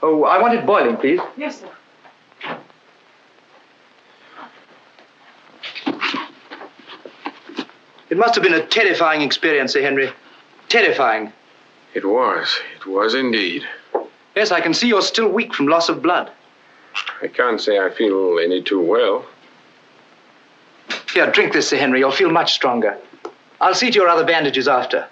Oh, I want it boiling, please. Yes, sir. It must have been a terrifying experience, Sir Henry. Terrifying. It was. It was indeed. Yes, I can see you're still weak from loss of blood. I can't say I feel any too well. Here, drink this, Sir Henry. You'll feel much stronger. I'll see to your other bandages after.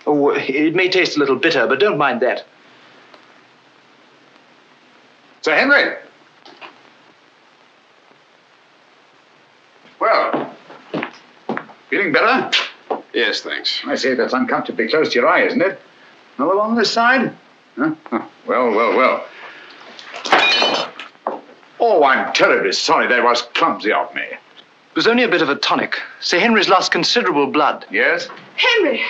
Oh, it may taste a little bitter, but don't mind that. Sir Henry! Well, feeling better? Yes, thanks. I say that's uncomfortably close to your eye, isn't it? Another one on this side? Huh? Well. Oh, I'm terribly sorry. That was clumsy of me. It was only a bit of a tonic. Sir Henry's lost considerable blood. Yes? Henry!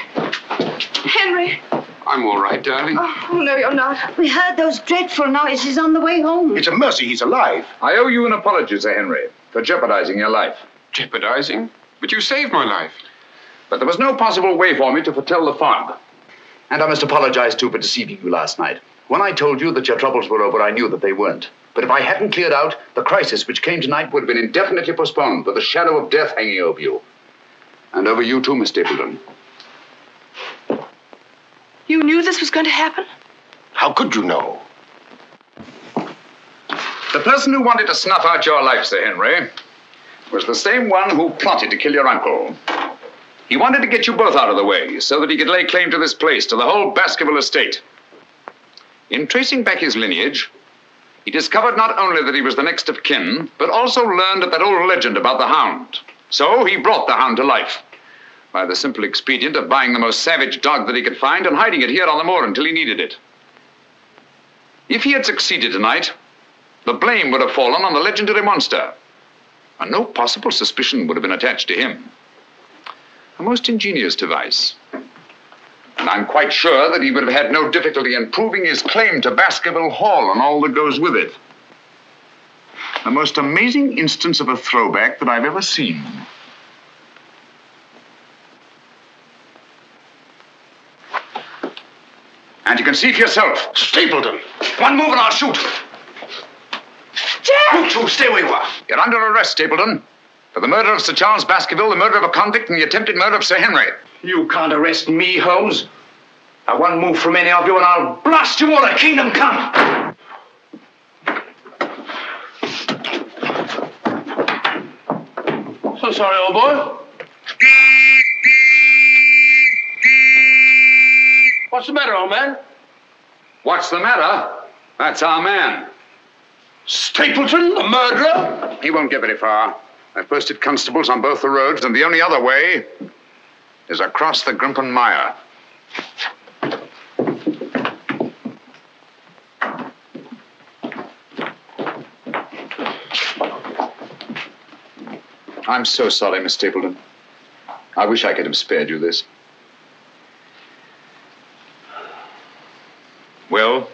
Henry! I'm all right, darling. Oh, no, you're not. We heard those dreadful noises on the way home. It's a mercy he's alive. I owe you an apology, Sir Henry, for jeopardizing your life. Jeopardizing? But you saved my life. But there was no possible way for me to foretell the fog. And I must apologize, too, for deceiving you last night. When I told you that your troubles were over, I knew that they weren't. But if I hadn't cleared out, the crisis which came tonight would have been indefinitely postponed, with the shadow of death hanging over you. And over you, too, Miss Stapleton. You knew this was going to happen? How could you know? The person who wanted to snuff out your life, Sir Henry, was the same one who plotted to kill your uncle. He wanted to get you both out of the way so that he could lay claim to this place, to the whole Baskerville estate. In tracing back his lineage, he discovered not only that he was the next of kin, but also learned of that old legend about the hound. So he brought the hound to life by the simple expedient of buying the most savage dog that he could find and hiding it here on the moor until he needed it. If he had succeeded tonight, the blame would have fallen on the legendary monster, and no possible suspicion would have been attached to him. A most ingenious device. And I'm quite sure that he would have had no difficulty in proving his claim to Baskerville Hall and all that goes with it. The most amazing instance of a throwback that I've ever seen. And you can see for yourself. Stapleton! One move and I'll shoot. Jack! You two, stay where you are. You're under arrest, Stapleton. For the murder of Sir Charles Baskerville, the murder of a convict, and the attempted murder of Sir Henry. You can't arrest me, Holmes. Now, one move from any of you and I'll blast you all to kingdom come. So sorry, old boy. What's the matter, old man? What's the matter? That's our man. Stapleton, the murderer? He won't get very far. I've posted constables on both the roads, and the only other way is across the Grimpen Mire. I'm so sorry, Miss Stapleton. I wish I could have spared you this. Well,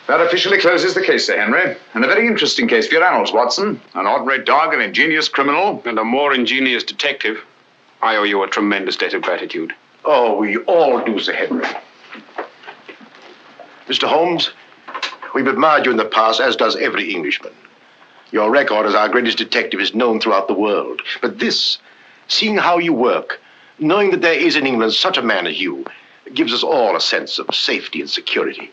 that officially closes the case, Sir Henry. And a very interesting case for your annals, Watson. An ordinary dog, an ingenious criminal. And a more ingenious detective. I owe you a tremendous debt of gratitude. Oh, we all do, Sir Henry. Mr. Holmes, we've admired you in the past, as does every Englishman. Your record as our greatest detective is known throughout the world. But this, seeing how you work, knowing that there is in England such a man as you, gives us all a sense of safety and security.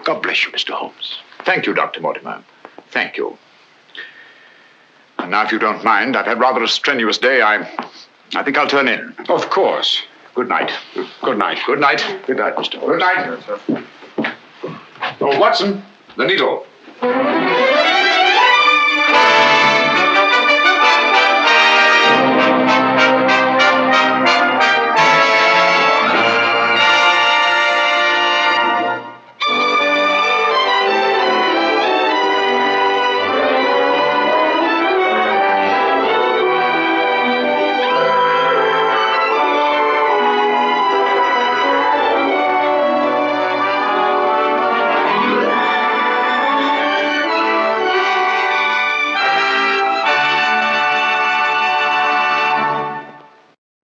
God bless you, Mr. Holmes. Thank you, Dr. Mortimer. Thank you. And now, if you don't mind, I've had rather a strenuous day. I think I'll turn in. Of course. Good night. Good night. Good night. Good night, Mr. Holmes. Good night. Oh, Watson, the needle.